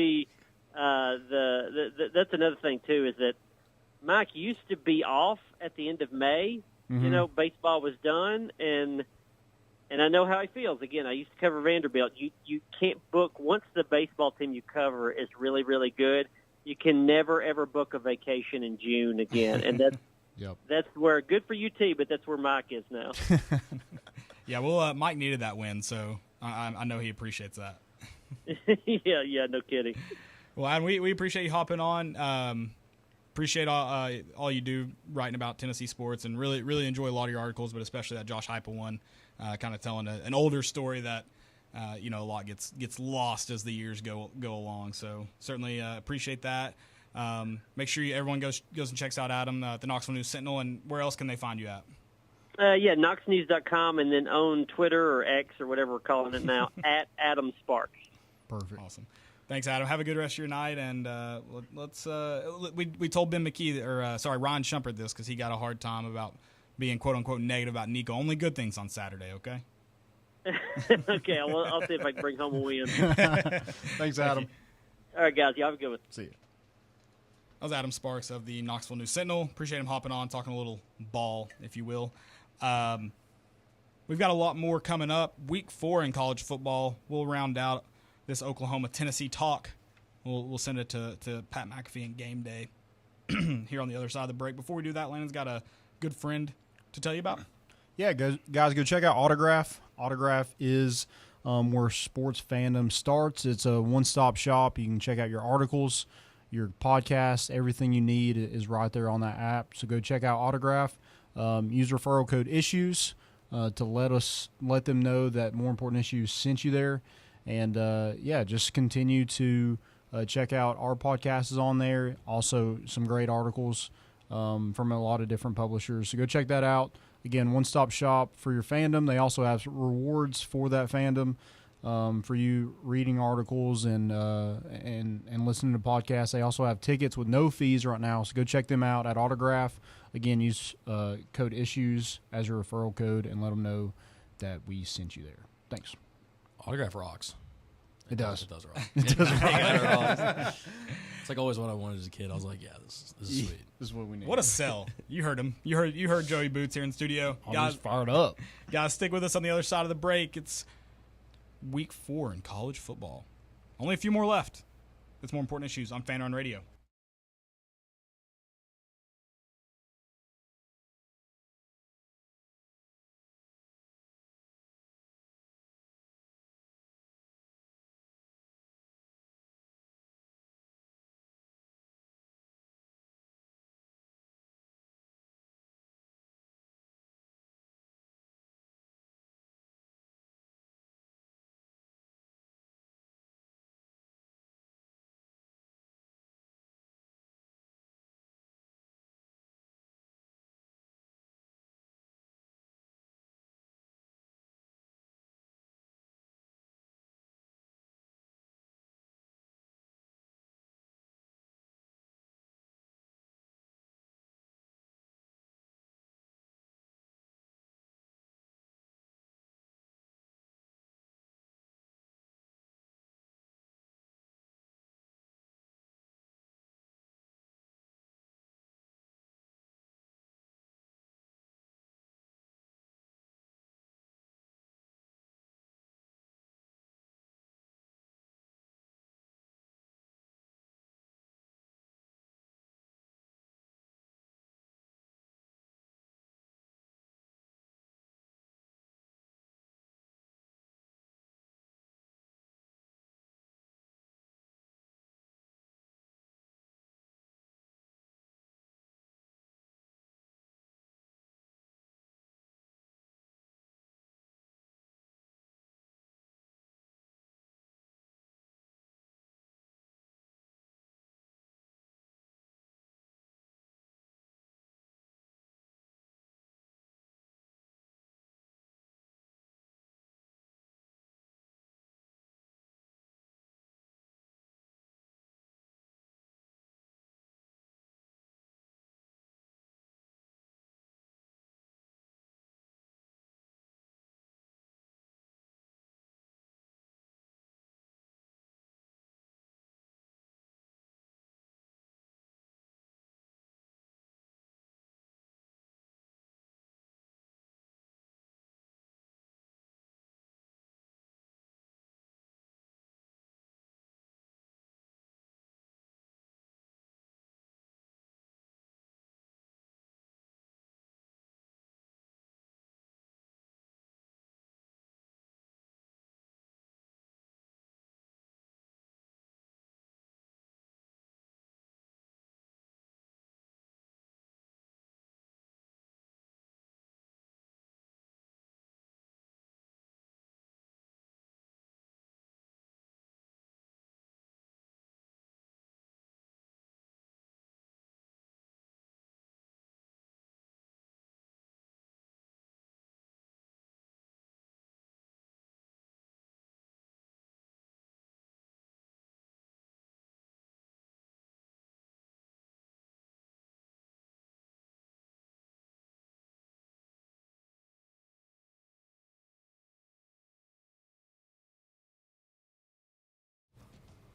another thing too, is that Mike used to be off at the end of May. Baseball was done, and I know how he feels. Again, I used to cover Vanderbilt. You can't book once the baseball team you cover is really, really good. You can never ever book a vacation in June again, and that's that's where good for UT, but that's where Mike is now. Yeah, well, Mike needed that win, so I know he appreciates that. yeah, no kidding. Well, Adam, we appreciate you hopping on. Appreciate all you do writing about Tennessee sports, and really enjoy a lot of your articles, but especially that Josh Heupel one, kind of telling an older story that a lot gets lost as the years go along. So certainly appreciate that. Make sure everyone goes and checks out Adam, the Knoxville News Sentinel, and where else can they find you at? KnoxNews.com, and then own Twitter or X or whatever we're calling it now, at Adam Sparks. Perfect. Awesome. Thanks, Adam. Have a good rest of your night, and let's. We told Ben McKee, Ryan Shumpert this because he got a hard time about being quote unquote negative about Nico. Only good things on Saturday, okay? Okay, I'll see if I can bring home a win. Thanks, Adam. All right, guys. You have a good one. See you. That was Adam Sparks of the Knoxville News Sentinel. Appreciate him hopping on, talking a little ball, if you will. We've got a lot more coming up. Week 4 in college football. We'll round out this Oklahoma-Tennessee talk. We'll send it to Pat McAfee and Game Day here on the other side of the break. Before we do that, Landon's got a good friend to tell you about. Yeah, guys, go check out Autograph. Autograph is where sports fandom starts. It's a one-stop shop. You can check out your articles, your podcasts, everything you need is right there on that app. So go check out Autograph. Use referral code ISSUES to let them know that More Important Issues sent you there. And, just continue to check out our podcast is on there. Also, some great articles from a lot of different publishers. So go check that out. Again, one-stop shop for your fandom. They also have rewards for that fandom for you reading articles and listening to podcasts. They also have tickets with no fees right now. So go check them out at Autograph. Again, use code ISSUES as your referral code and let them know that we sent you there. Thanks. Autograph rocks. It does. It does rock. It does rock. It's like always what I wanted as a kid. I was like, yeah, this is sweet. This is what we need. What a sell. You heard him. You heard Joey Boots here in the studio. I'm Guys, just fired up. Guys, stick with us on the other side of the break. It's week 4 in college football. Only a few more left. It's More Important Issues on Fan Run Radio.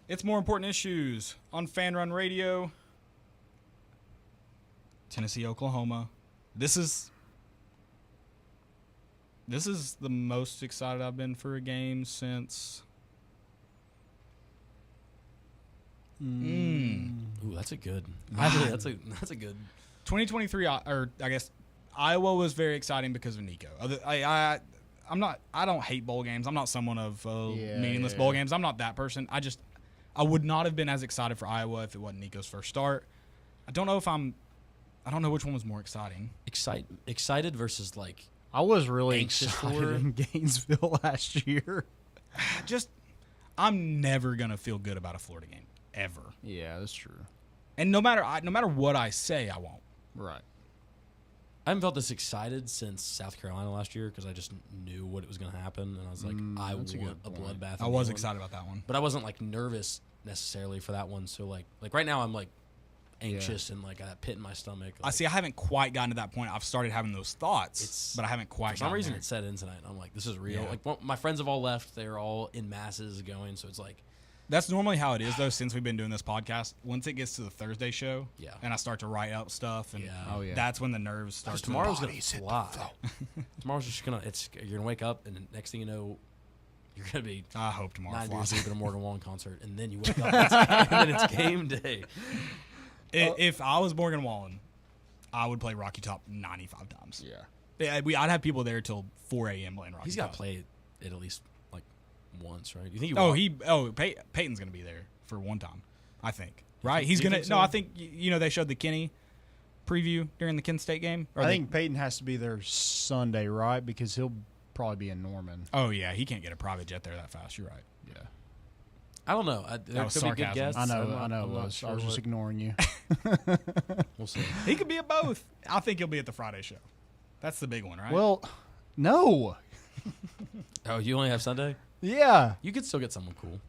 It's More Important Issues on Fan Run Radio. Tennessee, Oklahoma. This is the most excited I've been for a game since. Ooh, that's a good. Actually, that's a good. 2023, or I guess Iowa was very exciting because of Nico. I don't hate bowl games. I'm not someone of meaningless bowl games. I'm not that person. I would not have been as excited for Iowa if it wasn't Nico's first start. I don't know which one was more exciting. Excited versus like. I was really Anxious excited for- in Gainesville last year. I'm never gonna feel good about a Florida game ever. Yeah, that's true. And no matter what I say, I won't. Right. I haven't felt this excited since South Carolina last year because I just knew what was going to happen, and I was like, I that's a want good a point. bloodbath. I was excited about that one. but I wasn't like nervous necessarily for that one. So like right now I'm like anxious and like that pit in my stomach. I Like, see. I haven't quite gotten to that point. I've started having those thoughts, but I haven't quite. for some gotten reason there. it set in tonight. I'm like, this is real. Yeah. Like my friends have all left. They're all in masses going. So it's like, That's normally how it is, though. Since we've been doing this podcast, once it gets to the Thursday show, Yeah. and I start to write up stuff, and Yeah. Oh, yeah. that's when the nerves start. because to tomorrow's gonna fly. Tomorrow's just gonna. You're gonna wake up and the next thing you know, you're gonna be I hope tomorrow 9 flies. days deep at a Morgan Wallen concert, and then you wake up and then it's game day. If I was Morgan Wallen, I would play Rocky Top 95 times. Yeah. I'd have people there till 4 a.m. playing Rocky He's got Top. to play it at least like once, right? You think? Peyton's gonna be there for one time, I think. Right? think- He's do you gonna. think No, so? I think they showed the Kenny preview during the Kent State game. I think Peyton has to be there Sunday, right? Because he'll probably be in Norman. Oh yeah, he can't get a private jet there that fast. You're right. Yeah. I don't know. There was could be good sarcasm. guests. I know I'm it not was. sure I was just what- ignoring you. We'll see. He could be at both. I think he'll be at the Friday show. That's the big one, right? Well, no. Oh, you only have Sunday? Yeah. You could still get someone cool.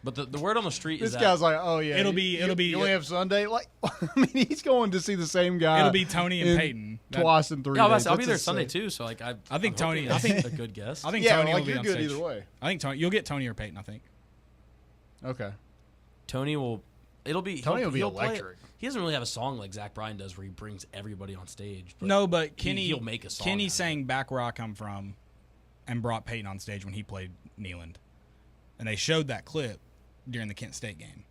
But the word on the street This is that guy's like, oh yeah, It'll be- You only have Sunday. Like, I mean, he's going to see the same guy. it'll be Tony and in Peyton. That- twice in 3 yeah, days. I'll be That's there Sunday insane. too. So like, I think I'm hoping Tony- that's I think- a good guess. I think Yeah, Tony like will be you're on good stage. either way. I think you'll get Tony or Peyton. I think. Okay. Tony will. It'll be Tony will be he'll play it. electric. He doesn't really have a song like Zach Bryan does, where he brings everybody on stage. But No, but Kenny he'll make a song. Kenny out of sang "Back Where I Come From," and brought Peyton on stage when he played Neyland, and they showed that clip during the Kent State game.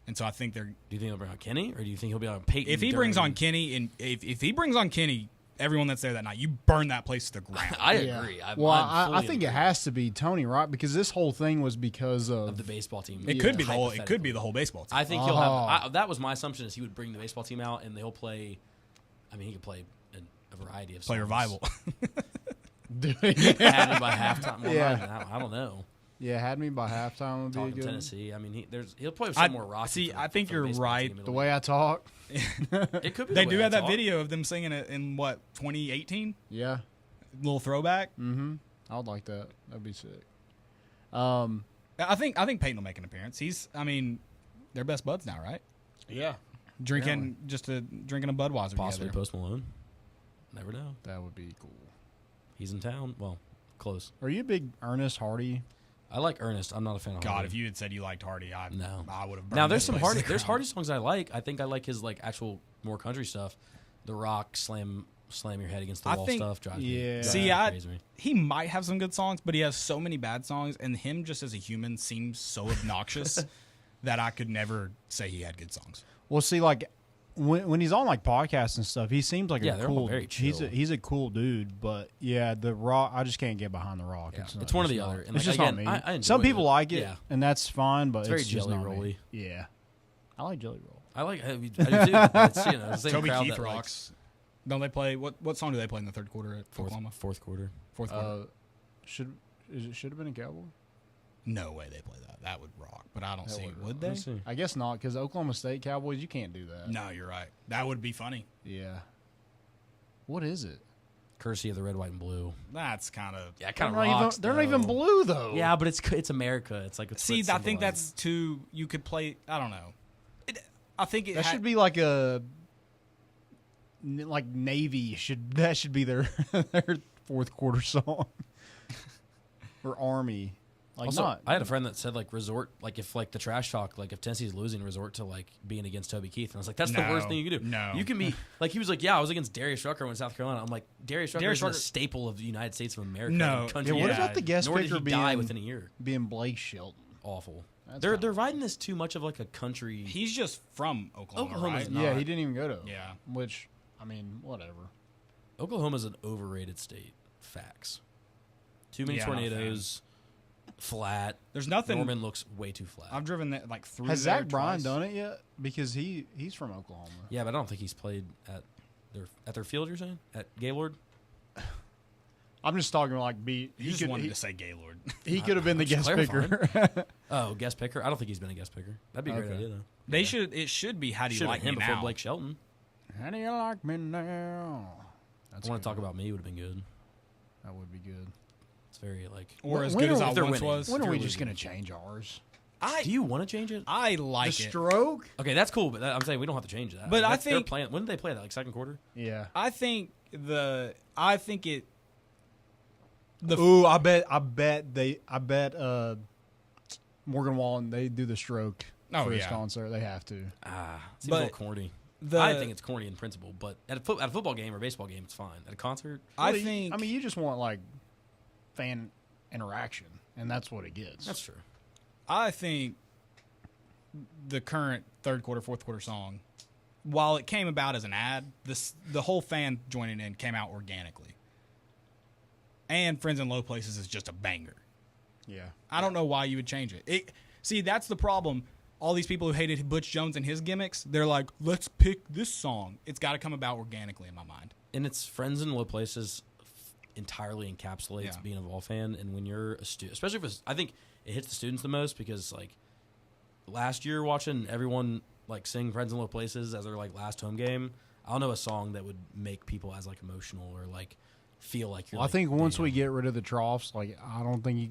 And so I think they're. Do you think he'll bring on Kenny, or do you think he'll be on Peyton? If he brings on Kenny, and if he brings on Kenny, everyone that's there that night, you burn that place to the ground. I Yeah. agree. Well, I'm I fully think in it has to be Tony, right? Because this whole thing was because of the baseball team. It could be the whole. It could be the whole baseball team. I think he'll Oh. have. That was my assumption is he would bring the baseball team out and they'll play. I mean, he could play a variety of songs. Play revival. Had him by halftime. Well, Yeah. not even that, I don't know. Yeah, had me by halftime would be Talking good. Tennessee. I mean, he'll play with some more rocky. see, for- I think for the you're baseball right. team. It'll The be- way I talk. it could be. They the do way have I that talk. video of them singing it in what 2018. Yeah. Little throwback. Mm-hmm. I would like that. That'd be sick. I think Peyton will make an appearance. I mean, they're best buds now, right? Yeah. Drinking drinking a Budweiser Possibly together. Post Malone. Never know. That would be cool. He's in town. Well, close. Are you a big Ernest Hardy? I like Ernest. I'm not a fan of God, Hardy. if you had said you liked Hardy, I would have. Now there's some Hardy. There's Hardy songs I like. I think I like his like actual more country stuff. The Rock, slam your head against the I wall think- stuff. Drives Yeah. me. See, drives me. he might have some good songs, but he has so many bad songs, and him just as a human seems so obnoxious that I could never say he had good songs. Well, see, like when he's on like podcasts and stuff, he seems like Yeah, a they're all cool. very He's chill. a cool dude, but yeah, the Rock. I just can't get behind the Rock. Yeah. Not- It's one or the not- other. And, It's like, just again, not me. I enjoy Some people it. like it, Yeah. and that's fine. But It's very just Jelly not me. Rolly. Yeah, I like Jelly Roll. I like. I do too. It's, the same Toby crowd Keith that likes rocks. Don't they play what song do they play in the third quarter at Oklahoma? fourth quarter. Fourth quarter. Should have been a Cowboy? No way they play that. That would rock, but I don't That see. would Would rock. they? Let's see. I guess not, because Oklahoma State Cowboys, you can't do that. No, you're right. That would be funny. Yeah. What is it? Courtesy of the red, white, and blue. That's kind of. Yeah, They're kind of not, rocks. even, they're not even though. blue though. Yeah, but it's America. It's like See, I think that's too. You could play. I don't know. I think it that should be like Navy should be their their fourth quarter song or Army. Like Also, not. I had a friend that said like resort, like if like the trash talk, like if Tennessee's losing, resort to like being against Toby Keith, and I was like, that's the worst thing you can do. No, you can be like he was like, yeah, I was against Darius Rucker in South Carolina. I'm like, Darius Rucker is a staple of the United States of America. No, country. What about the guest Nor picker did he die within a year? Being Blake Shelton? Awful. That's They're riding this too much of like a country. He's just from Oklahoma, Oklahoma's right? not. Yeah, he didn't even go to. Yeah. Which, I mean, whatever. Oklahoma's an overrated state. Facts. Too many Yeah, not a tornadoes. Flat. There's nothing. Norman looks way too flat. I've driven that like through. Has there Zach Bryan twice. done it yet? Because he's from Oklahoma. Yeah, but I don't think he's played at their field. You're saying at Gaylord? I'm just talking like You just wanted to say Gaylord. He could have been the just guest picker. Oh, guest picker. I don't think he's been a guest picker. That'd be a great Okay. idea though. They should. It should be. How do you Should have like been him me before now? Blake Shelton. How do you like me now? I want to talk about me. Would have been good. That would be good. It's very like. Or as When good as are- I if they're once winning. was. When are You're we just losing. going to change ours? Do you want to change it? I like The it. stroke? Okay, that's cool, but I'm saying we don't have to change that. But I they're think- playing. When did they play that? Like second quarter? Yeah. I think it. Ooh, I bet Morgan Wallen, they do the stroke Oh, for this yeah. concert. They have to. Seems a But little corny. the- I think it's corny in principle, but at a football game or baseball game, it's fine. At a concert, I Well, think. I mean, you just want like fan interaction, and that's what it gets. that's true. I think the current third quarter, fourth quarter song, while it came about as an ad, the whole fan joining in came out organically. And Friends in Low Places is just a banger. Yeah. I don't know why you would change it. See, that's the problem. All these people who hated Butch Jones and his gimmicks, they're like, let's pick this song. It's got to come about organically in my mind. And it's Friends in Low Places entirely encapsulates being a Vol fan. And when you're a student, especially if it's, I think it hits the students the most because like last year watching everyone like sing Friends in Low Places as their like last home game, I don't know a song that would make people as like emotional or like feel like you're. Well, I think once we get rid of the troughs, like I don't think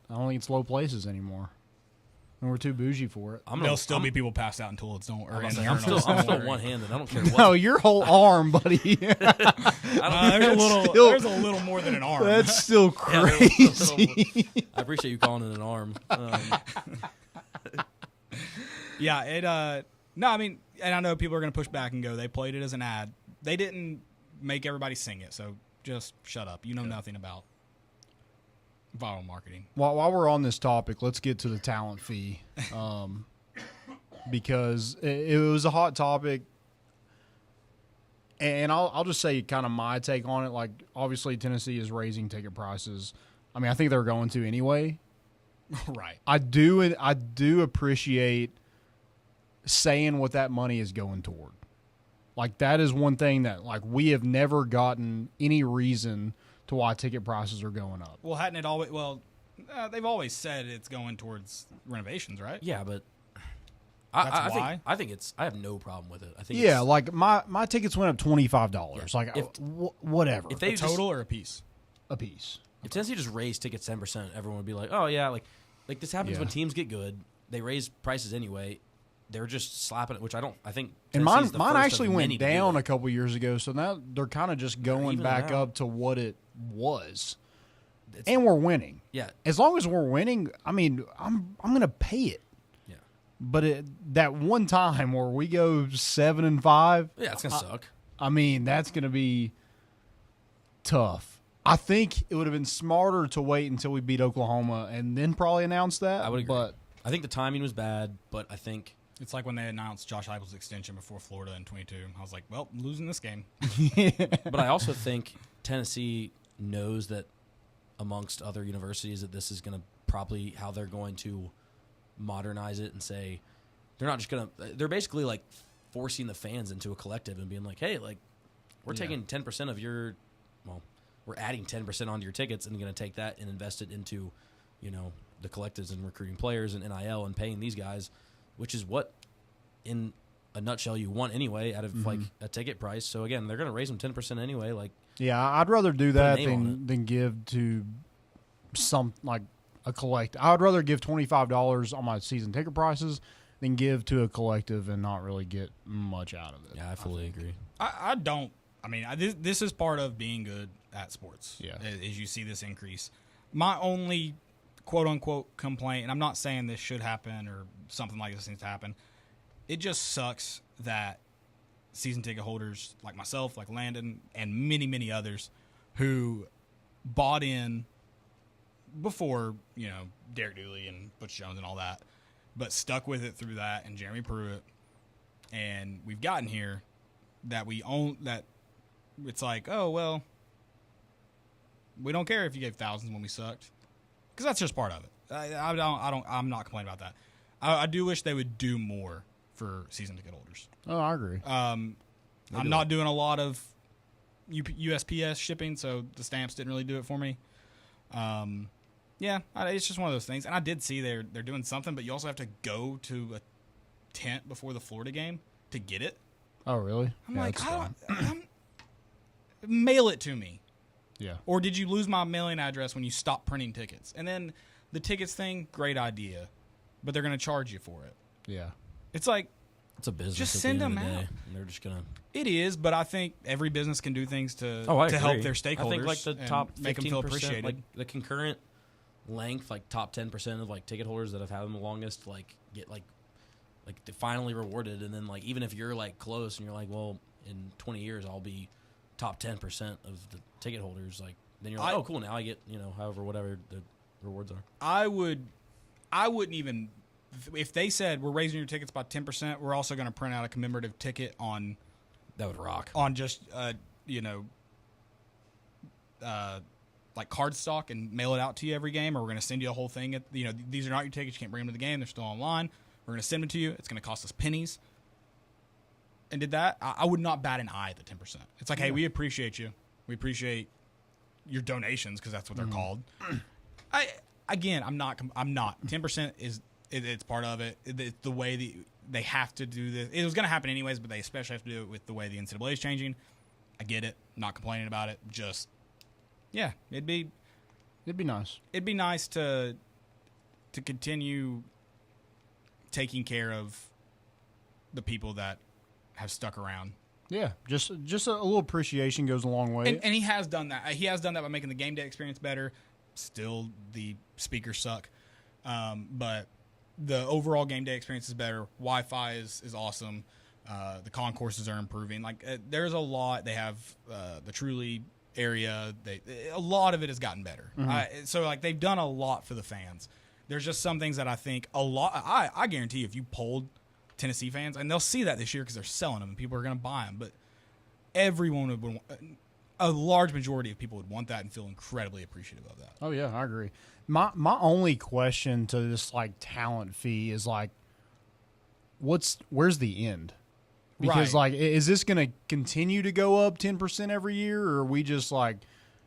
it's Low Places anymore. And we're too bougie for it. There'll still be people passed out in toilets. Don't worry. I'm still one-handed. I don't care what. No, your whole arm, buddy. There's a little more than an arm. That's still Yeah, crazy. I appreciate you calling it an arm. Yeah, no, I mean, and I know people are going to push back and go, they played it as an ad. They didn't make everybody sing it, so just shut up. You know nothing about viral marketing. While we're on this topic, let's get to the talent fee, because it was a hot topic. And I'll just say kind of my take on it. Like, obviously, Tennessee is raising ticket prices. I mean, I think they're going to anyway. Right. I do appreciate saying what that money is going toward. Like, that is one thing that, like, we have never gotten any reason to why ticket prices are going up. Well, hadn't it always? Well, they've always said it's going towards renovations, right? Yeah, but That's why? I think it's. I have no problem with it. I think Yeah, it's, like my tickets went up $25. Yeah. Like, If- whatever. if they A total or a piece? a piece. If Tennessee just raised tickets 10%, everyone would be like, "Oh yeah, like this happens Yeah. when teams get good. They raise prices anyway. They're just slapping it." Which I don't. I think And Tennessee's mine the first actually of went many to do down it. a couple years ago, so now they're kind of just going evening back out. up to what it was. It's- And we're winning. Yeah, As long as we're winning, I mean, I'm going to pay it. yeah, But that one time where we go 7-5, yeah. It's gonna suck. I mean, that's going to be tough. I think it would have been smarter to wait until we beat Oklahoma and then probably announce that. I would agree. But I think the timing was bad, but I think It's like when they announced Josh Heupel's extension before Florida in 22. I was like, well, losing this game. But I also think Tennessee knows that amongst other universities that this is going to probably how they're going to modernize it and say they're not just going to – they're basically like forcing the fans into a collective and being like, hey, like we're taking 10% of your – well, we're adding 10% onto your tickets and going to take that and invest it into, you know, the collectives and recruiting players and NIL and paying these guys, which is what in a nutshell you want anyway out of like a ticket price. So again, they're going to raise them 10% anyway. Like, yeah, I'd rather do that name on than give to some like a collect. I'd rather give $25 on my season ticket prices than give to a collective and not really get much out of it. yeah, I fully agree. I don't. I mean, this is part of being good at sports. Yeah. As you see this increase. My only quote-unquote complaint, and I'm not saying this should happen or something like this needs to happen. It just sucks that season ticket holders like myself, like Landon, and many, many others who bought in before, Derek Dooley and Butch Jones and all that, but stuck with it through that and Jeremy Pruitt, and we've gotten here that we own that. It's like, oh well, we don't care if you gave thousands when we sucked, because that's just part of it. I'm not complaining about that. I do wish they would do more for season ticket holders. Oh, I agree. I'm not doing a lot of USPS shipping, so the stamps didn't really do it for me. It's just one of those things. And I did see they're doing something, but you also have to go to a tent before the Florida game to get it. Oh, really? I'm like, mail it to me. Yeah. Or did you lose my mailing address when you stopped printing tickets? And then the tickets thing, great idea, but they're going to charge you for it. Yeah. It's like, it's a business. Just at send the end them of the out. day, and they're just gonna. It is, but I think every business can do things to I help agree. their stakeholders. I think like the and top make them feel appreciated. like the concurrent length, like top 10% of like ticket holders that have had them the longest, like get like they finally rewarded, and then like even if you're like close and you're like, well, in 20 years I'll be top 10% of the ticket holders, like then you're like, oh cool, now I get however whatever the rewards are. I wouldn't even. If they said we're raising your tickets by 10%, we're also going to print out a commemorative ticket on. That would rock. On just like cardstock and mail it out to you every game, or we're going to send you a whole thing. These are not your tickets. You can't bring them to the game. They're still online. We're going to send them to you. It's going to cost us pennies. And did that? I would not bat an eye at the 10%. It's like, hey, we appreciate you. We appreciate your donations because that's what they're called. I'm not. 10% is. It's part of it. It's the way they have to do this. It was going to happen anyways, but they especially have to do it with the way the NCAA is changing. I get it. Not complaining about it. Just, it'd be nice. It'd be nice to continue taking care of the people that have stuck around. Yeah, just a little appreciation goes a long way. And he has done that. He has done that by making the game day experience better. Still, the speakers suck, but the overall game day experience is better. Wi-Fi is awesome. The concourses are improving. There's a lot. They have the Truly area. A lot of it has gotten better. So they've done a lot for the fans. There's just some things that I think a lot. I guarantee you, if you polled Tennessee fans, and they'll see that this year because they're selling them and people are going to buy them, but everyone would. A large majority of people would want that and feel incredibly appreciative of that. Oh yeah, I agree. My only question to this talent fee is where's the end? Because is this going to continue to go up 10% every year, or are we just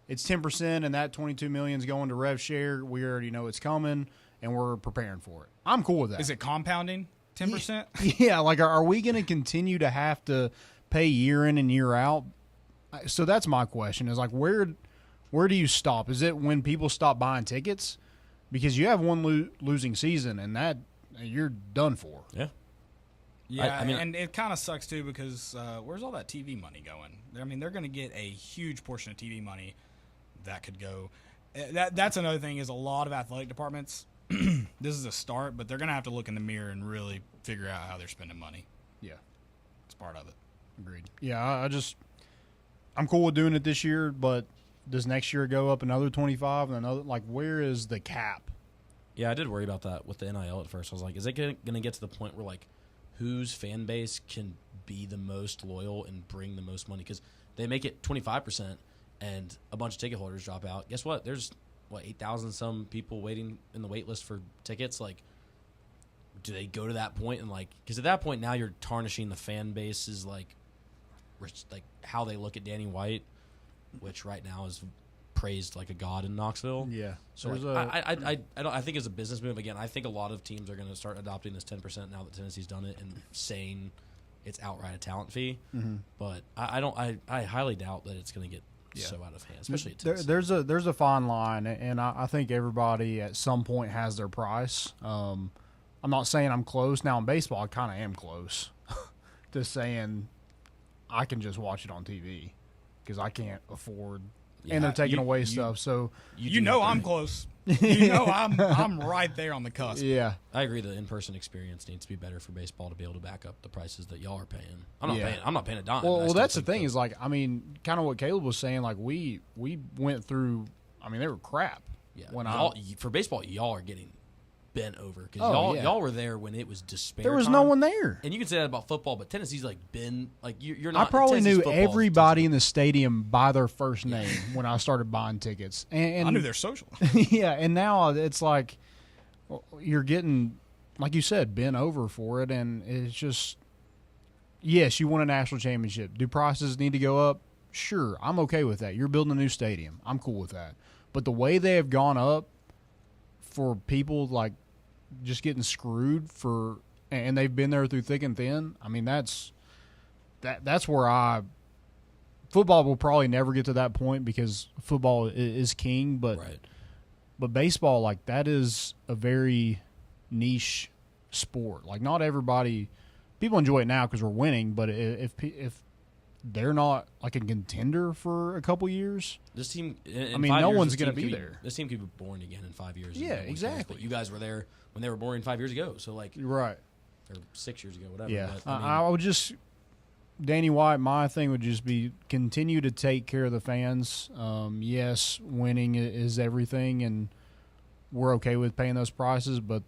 it's 10% and that $22 million is going to rev share? We already know it's coming and we're preparing for it. I'm cool with that. Is it compounding 10%? Yeah, are we going to continue to have to pay year in and year out? So that's my question: is where do you stop? Is it when people stop buying tickets? Because you have one losing season, and that you're done for. Yeah. Yeah, and it kind of sucks, too, because where's all that TV money going? They're going to get a huge portion of TV money that could go. That's another thing is a lot of athletic departments, this is a start, but they're going to have to look in the mirror and really figure out how they're spending money. Yeah. It's part of it. Agreed. Yeah, I'm cool with doing it this year, but does next year go up another 25 and another? Where is the cap? Yeah, I did worry about that with the NIL at first. I was like, is it going to get to the point where whose fan base can be the most loyal and bring the most money? Because they make it 25% and a bunch of ticket holders drop out. Guess what? There's 8,000 some people waiting in the wait list for tickets. Do they go to that point and because at that point now you're tarnishing the fan base's how they look at Danny White, which right now is praised like a god in Knoxville. Yeah. So I think as a business move, again, I think a lot of teams are going to start adopting this 10% now that Tennessee's done it and saying it's outright a talent fee. Mm-hmm. But I highly doubt that it's going to get so out of hand, especially at Tennessee. There's a fine line, and I think everybody at some point has their price. I'm not saying I'm close. Now in baseball, I kind of am close to saying I can just watch it on TV because I can't afford and they're taking away stuff. So you know I'm close. You know I'm right there on the cusp. Yeah, I agree. The in-person experience needs to be better for baseball to be able to back up the prices that y'all are paying. I'm not paying a dime. Well, that's the thing is like, I mean, kind of what Caleb was saying. Like we went through. I mean, they were crap. Yeah. When for baseball, y'all are getting bent over because y'all were there when it was despair. There was time. no one there, and you can say that about football, but Tennessee's like been like you're not. I probably Tennessee's knew everybody in the stadium by their first name when I started buying tickets, and I knew their social. Yeah, and now it's like you're getting, like you said, bent over for it, and it's just yes, you won a national championship. Do prices need to go up? Sure, I'm okay with that. You're building a new stadium. I'm cool with that. But the way they have gone up for people like just getting screwed and they've been there through thick and thin. I mean, that's where football will probably never get to that point because football is king, but baseball, like, that is a very niche sport. Like, not everybody, people enjoy it now because we're winning, but if they're not like a contender for a couple years, this team. No one's going to be there. This team could be born again in 5 years. Yeah, exactly. But you guys were there when they were born 5 years ago. So like, right, or 6 years ago, whatever. Yeah, but, I would just Danny White. My thing would just be continue to take care of the fans. Yes, winning is everything, and we're okay with paying those prices. But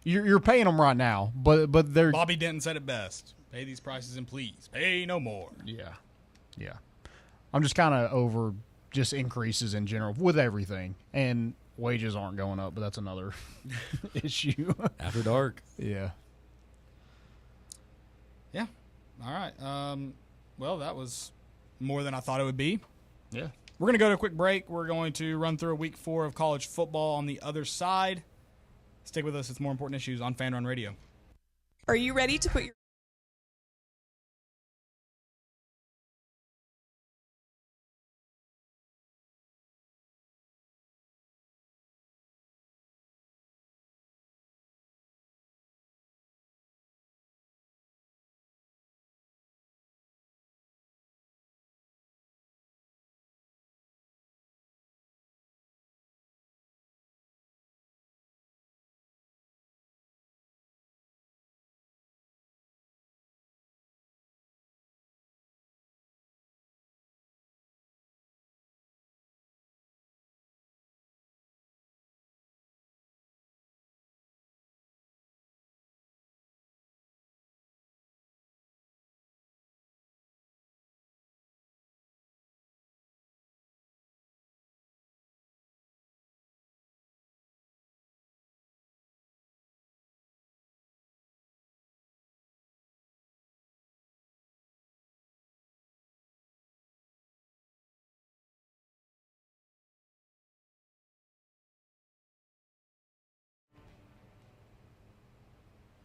You're paying them right now, but they're Bobby Denton said it best: "Pay these prices and please pay no more." Yeah. I'm just kind of over just increases in general with everything, and wages aren't going up, but that's another issue. After dark. Yeah. Yeah. All right. Well, that was more than I thought it would be. Yeah. We're gonna go to a quick break. We're going to run through week 4 of college football on the other side. Stick with us. It's More Important Issues on Fan Run Radio. Are you ready to put your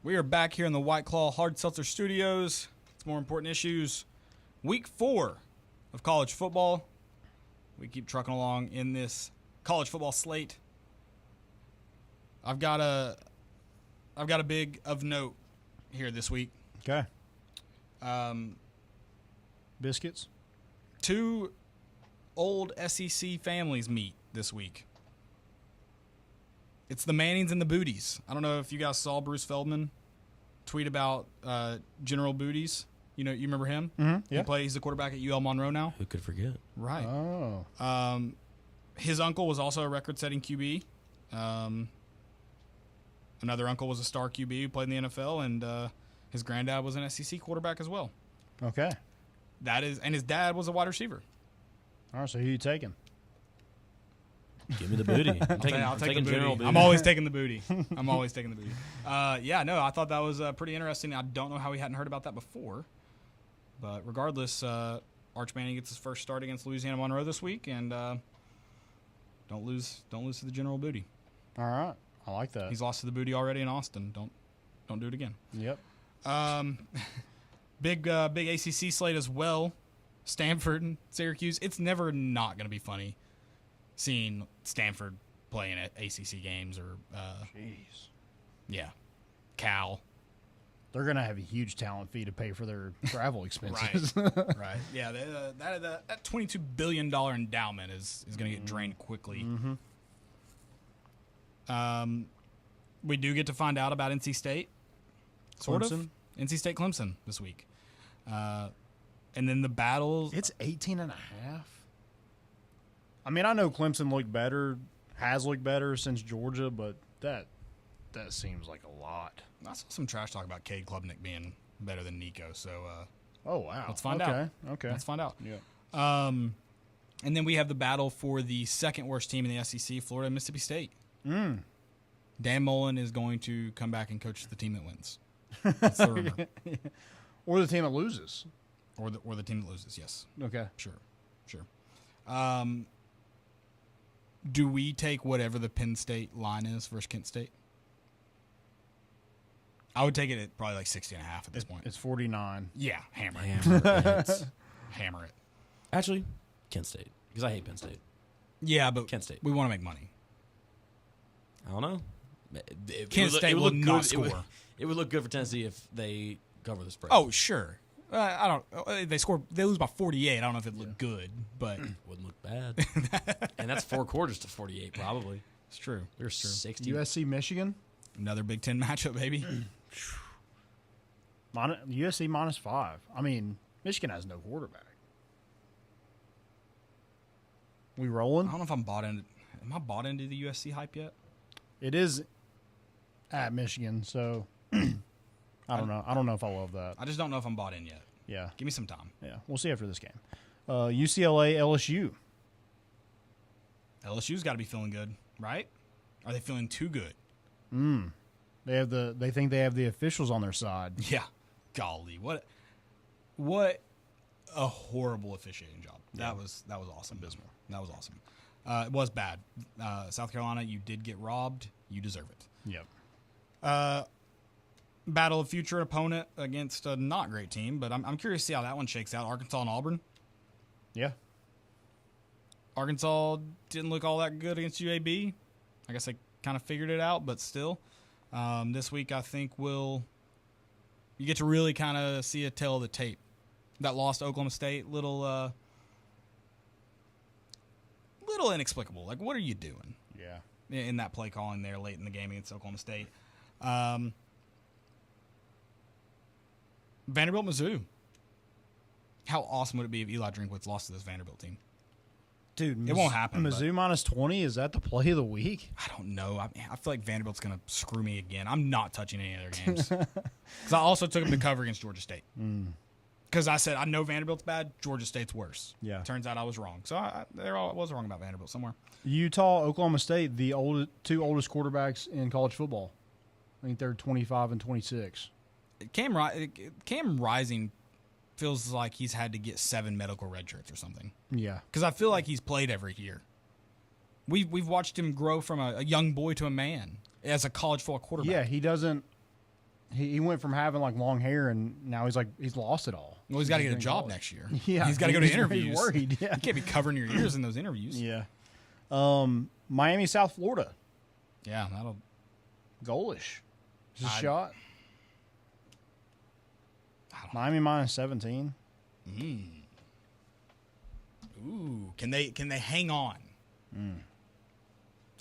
We are back here in the White Claw Hard Seltzer Studios. It's More Important Issues. Week 4 of college football. We keep trucking along in this college football slate. I've got a big of note here this week. Okay. Biscuits. 2 old SEC families meet this week. It's the Mannings and the Booties. I don't know if you guys saw Bruce Feldman tweet about General Booties. You remember him? Mm-hmm. Yeah. He's the quarterback at UL Monroe now. Who could forget? Right. Oh. His uncle was also a record-setting QB. Another uncle was a star QB who played in the NFL, and his granddad was an SEC quarterback as well. Okay. And his dad was a wide receiver. All right, so who you taking? Give me the booty. I'm taking the General booty. Booty. I'm always taking the booty. I thought that was pretty interesting. I don't know how we hadn't heard about that before. But regardless, Arch Manning gets his first start against Louisiana Monroe this week, and don't lose to the General Booty. All right. I like that. He's lost to the Booty already in Austin. Don't do it again. Yep. Big ACC slate as well. Stanford and Syracuse. It's never not going to be funny seeing Stanford playing at ACC games or Jeez. Yeah. Cal. They're going to have a huge talent fee to pay for their travel expenses. Right. Yeah, that $22 billion endowment is going to get drained quickly. Mm-hmm. We do get to find out about NC State. Sort Clemson? of. NC State Clemson this week. And then the battles. It's 18.5. I mean, I know Clemson has looked better since Georgia, but that seems like a lot. I saw some trash talk about Cade Klubnik being better than Nico, so oh, wow. let's find out. Okay. Let's find out. Yeah. And then we have the battle for the second worst team in the SEC, Florida and Mississippi State. Dan Mullen is going to come back and coach the team that wins. That's the rumor. Or the team that loses. Or the team that loses, yes. Okay. Sure. Do we take whatever the Penn State line is versus Kent State? I would take it at probably like 60.5 at this point. It's 49. Yeah, hammer Hammer. Hammer it. Actually, Kent State, because I hate Penn State. Yeah, but Kent State. We want to make money. I don't know. Kent State will not score. It would look good for Tennessee if they cover the spread. Oh, sure. I don't. They lose by 48. I don't know if it looked good, but wouldn't look bad. And that's 4 quarters to 48, probably. It's true. There's 60. USC Michigan. Another Big Ten matchup, baby. USC -5. I mean, Michigan has no quarterback. We rolling? I don't know if I'm bought into. Am I bought into the USC hype yet? It is at Michigan, so I don't know. I don't know if I love that. I just don't know if I'm bought in yet. Yeah. Give me some time. Yeah. We'll see after this game. UCLA, LSU. LSU's got to be feeling good, right? Are they feeling too good? They think they have the officials on their side. Yeah. Golly, what a horrible officiating job. That was awesome. Abysmal. That was awesome. It was bad. South Carolina, you did get robbed. You deserve it. Yep. Battle of future opponent against a not great team, but I'm curious to see how that one shakes out. Arkansas and Auburn. Yeah. Arkansas didn't look all that good against UAB. I guess they kind of figured it out, but still. This week, I think you get to really kind of see a tale of the tape. That lost to Oklahoma State, little inexplicable. Like, what are you doing? Yeah. In that play calling there late in the game against Oklahoma State. Vanderbilt, Mizzou. How awesome would it be if Eli Drinkwitz lost to this Vanderbilt team? Dude, it won't happen. Mizzou -20, is that the play of the week? I don't know. I feel like Vanderbilt's going to screw me again. I'm not touching any of their games. Because I also took them to cover against Georgia State. Because I said, I know Vanderbilt's bad, Georgia State's worse. Yeah. Turns out I was wrong. So I was wrong about Vanderbilt somewhere. Utah, Oklahoma State, the two oldest quarterbacks in college football. I think they're 25 and 26. Cam Rising feels like he's had to get 7 medical red shirts or something. Yeah. Because I feel like he's played every year. We've watched him grow from a young boy to a man as a college football quarterback. Yeah, he doesn't. He went from having like long hair and now he's lost it all. Well, he's got to get a job next year. Yeah, he's got to go to interviews. He's worried. Yeah, you can't be covering your ears in those interviews. Yeah. Miami, South Florida. Yeah, that'll goalish. Is a shot. Miami -17. Ooh, can they hang on?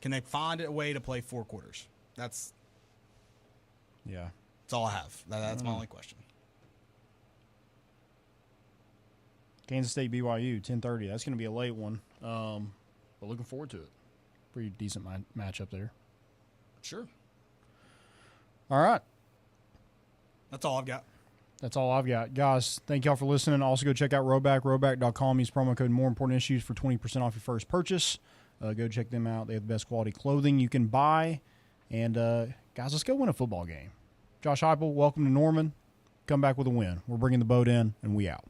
Can they find a way to play 4 quarters? That's all I have. That's my only question. Kansas State, BYU, 10:30. That's going to be a late one. But looking forward to it. Pretty decent matchup there. Sure. All right. That's all I've got. That's all I've got. Guys, thank y'all for listening. Also, go check out Roback, roback.com. Use promo code More Important Issues for 20% off your first purchase. Go check them out. They have the best quality clothing you can buy. And, guys, let's go win a football game. Josh Heupel, welcome to Norman. Come back with a win. We're bringing the boat in, and we out.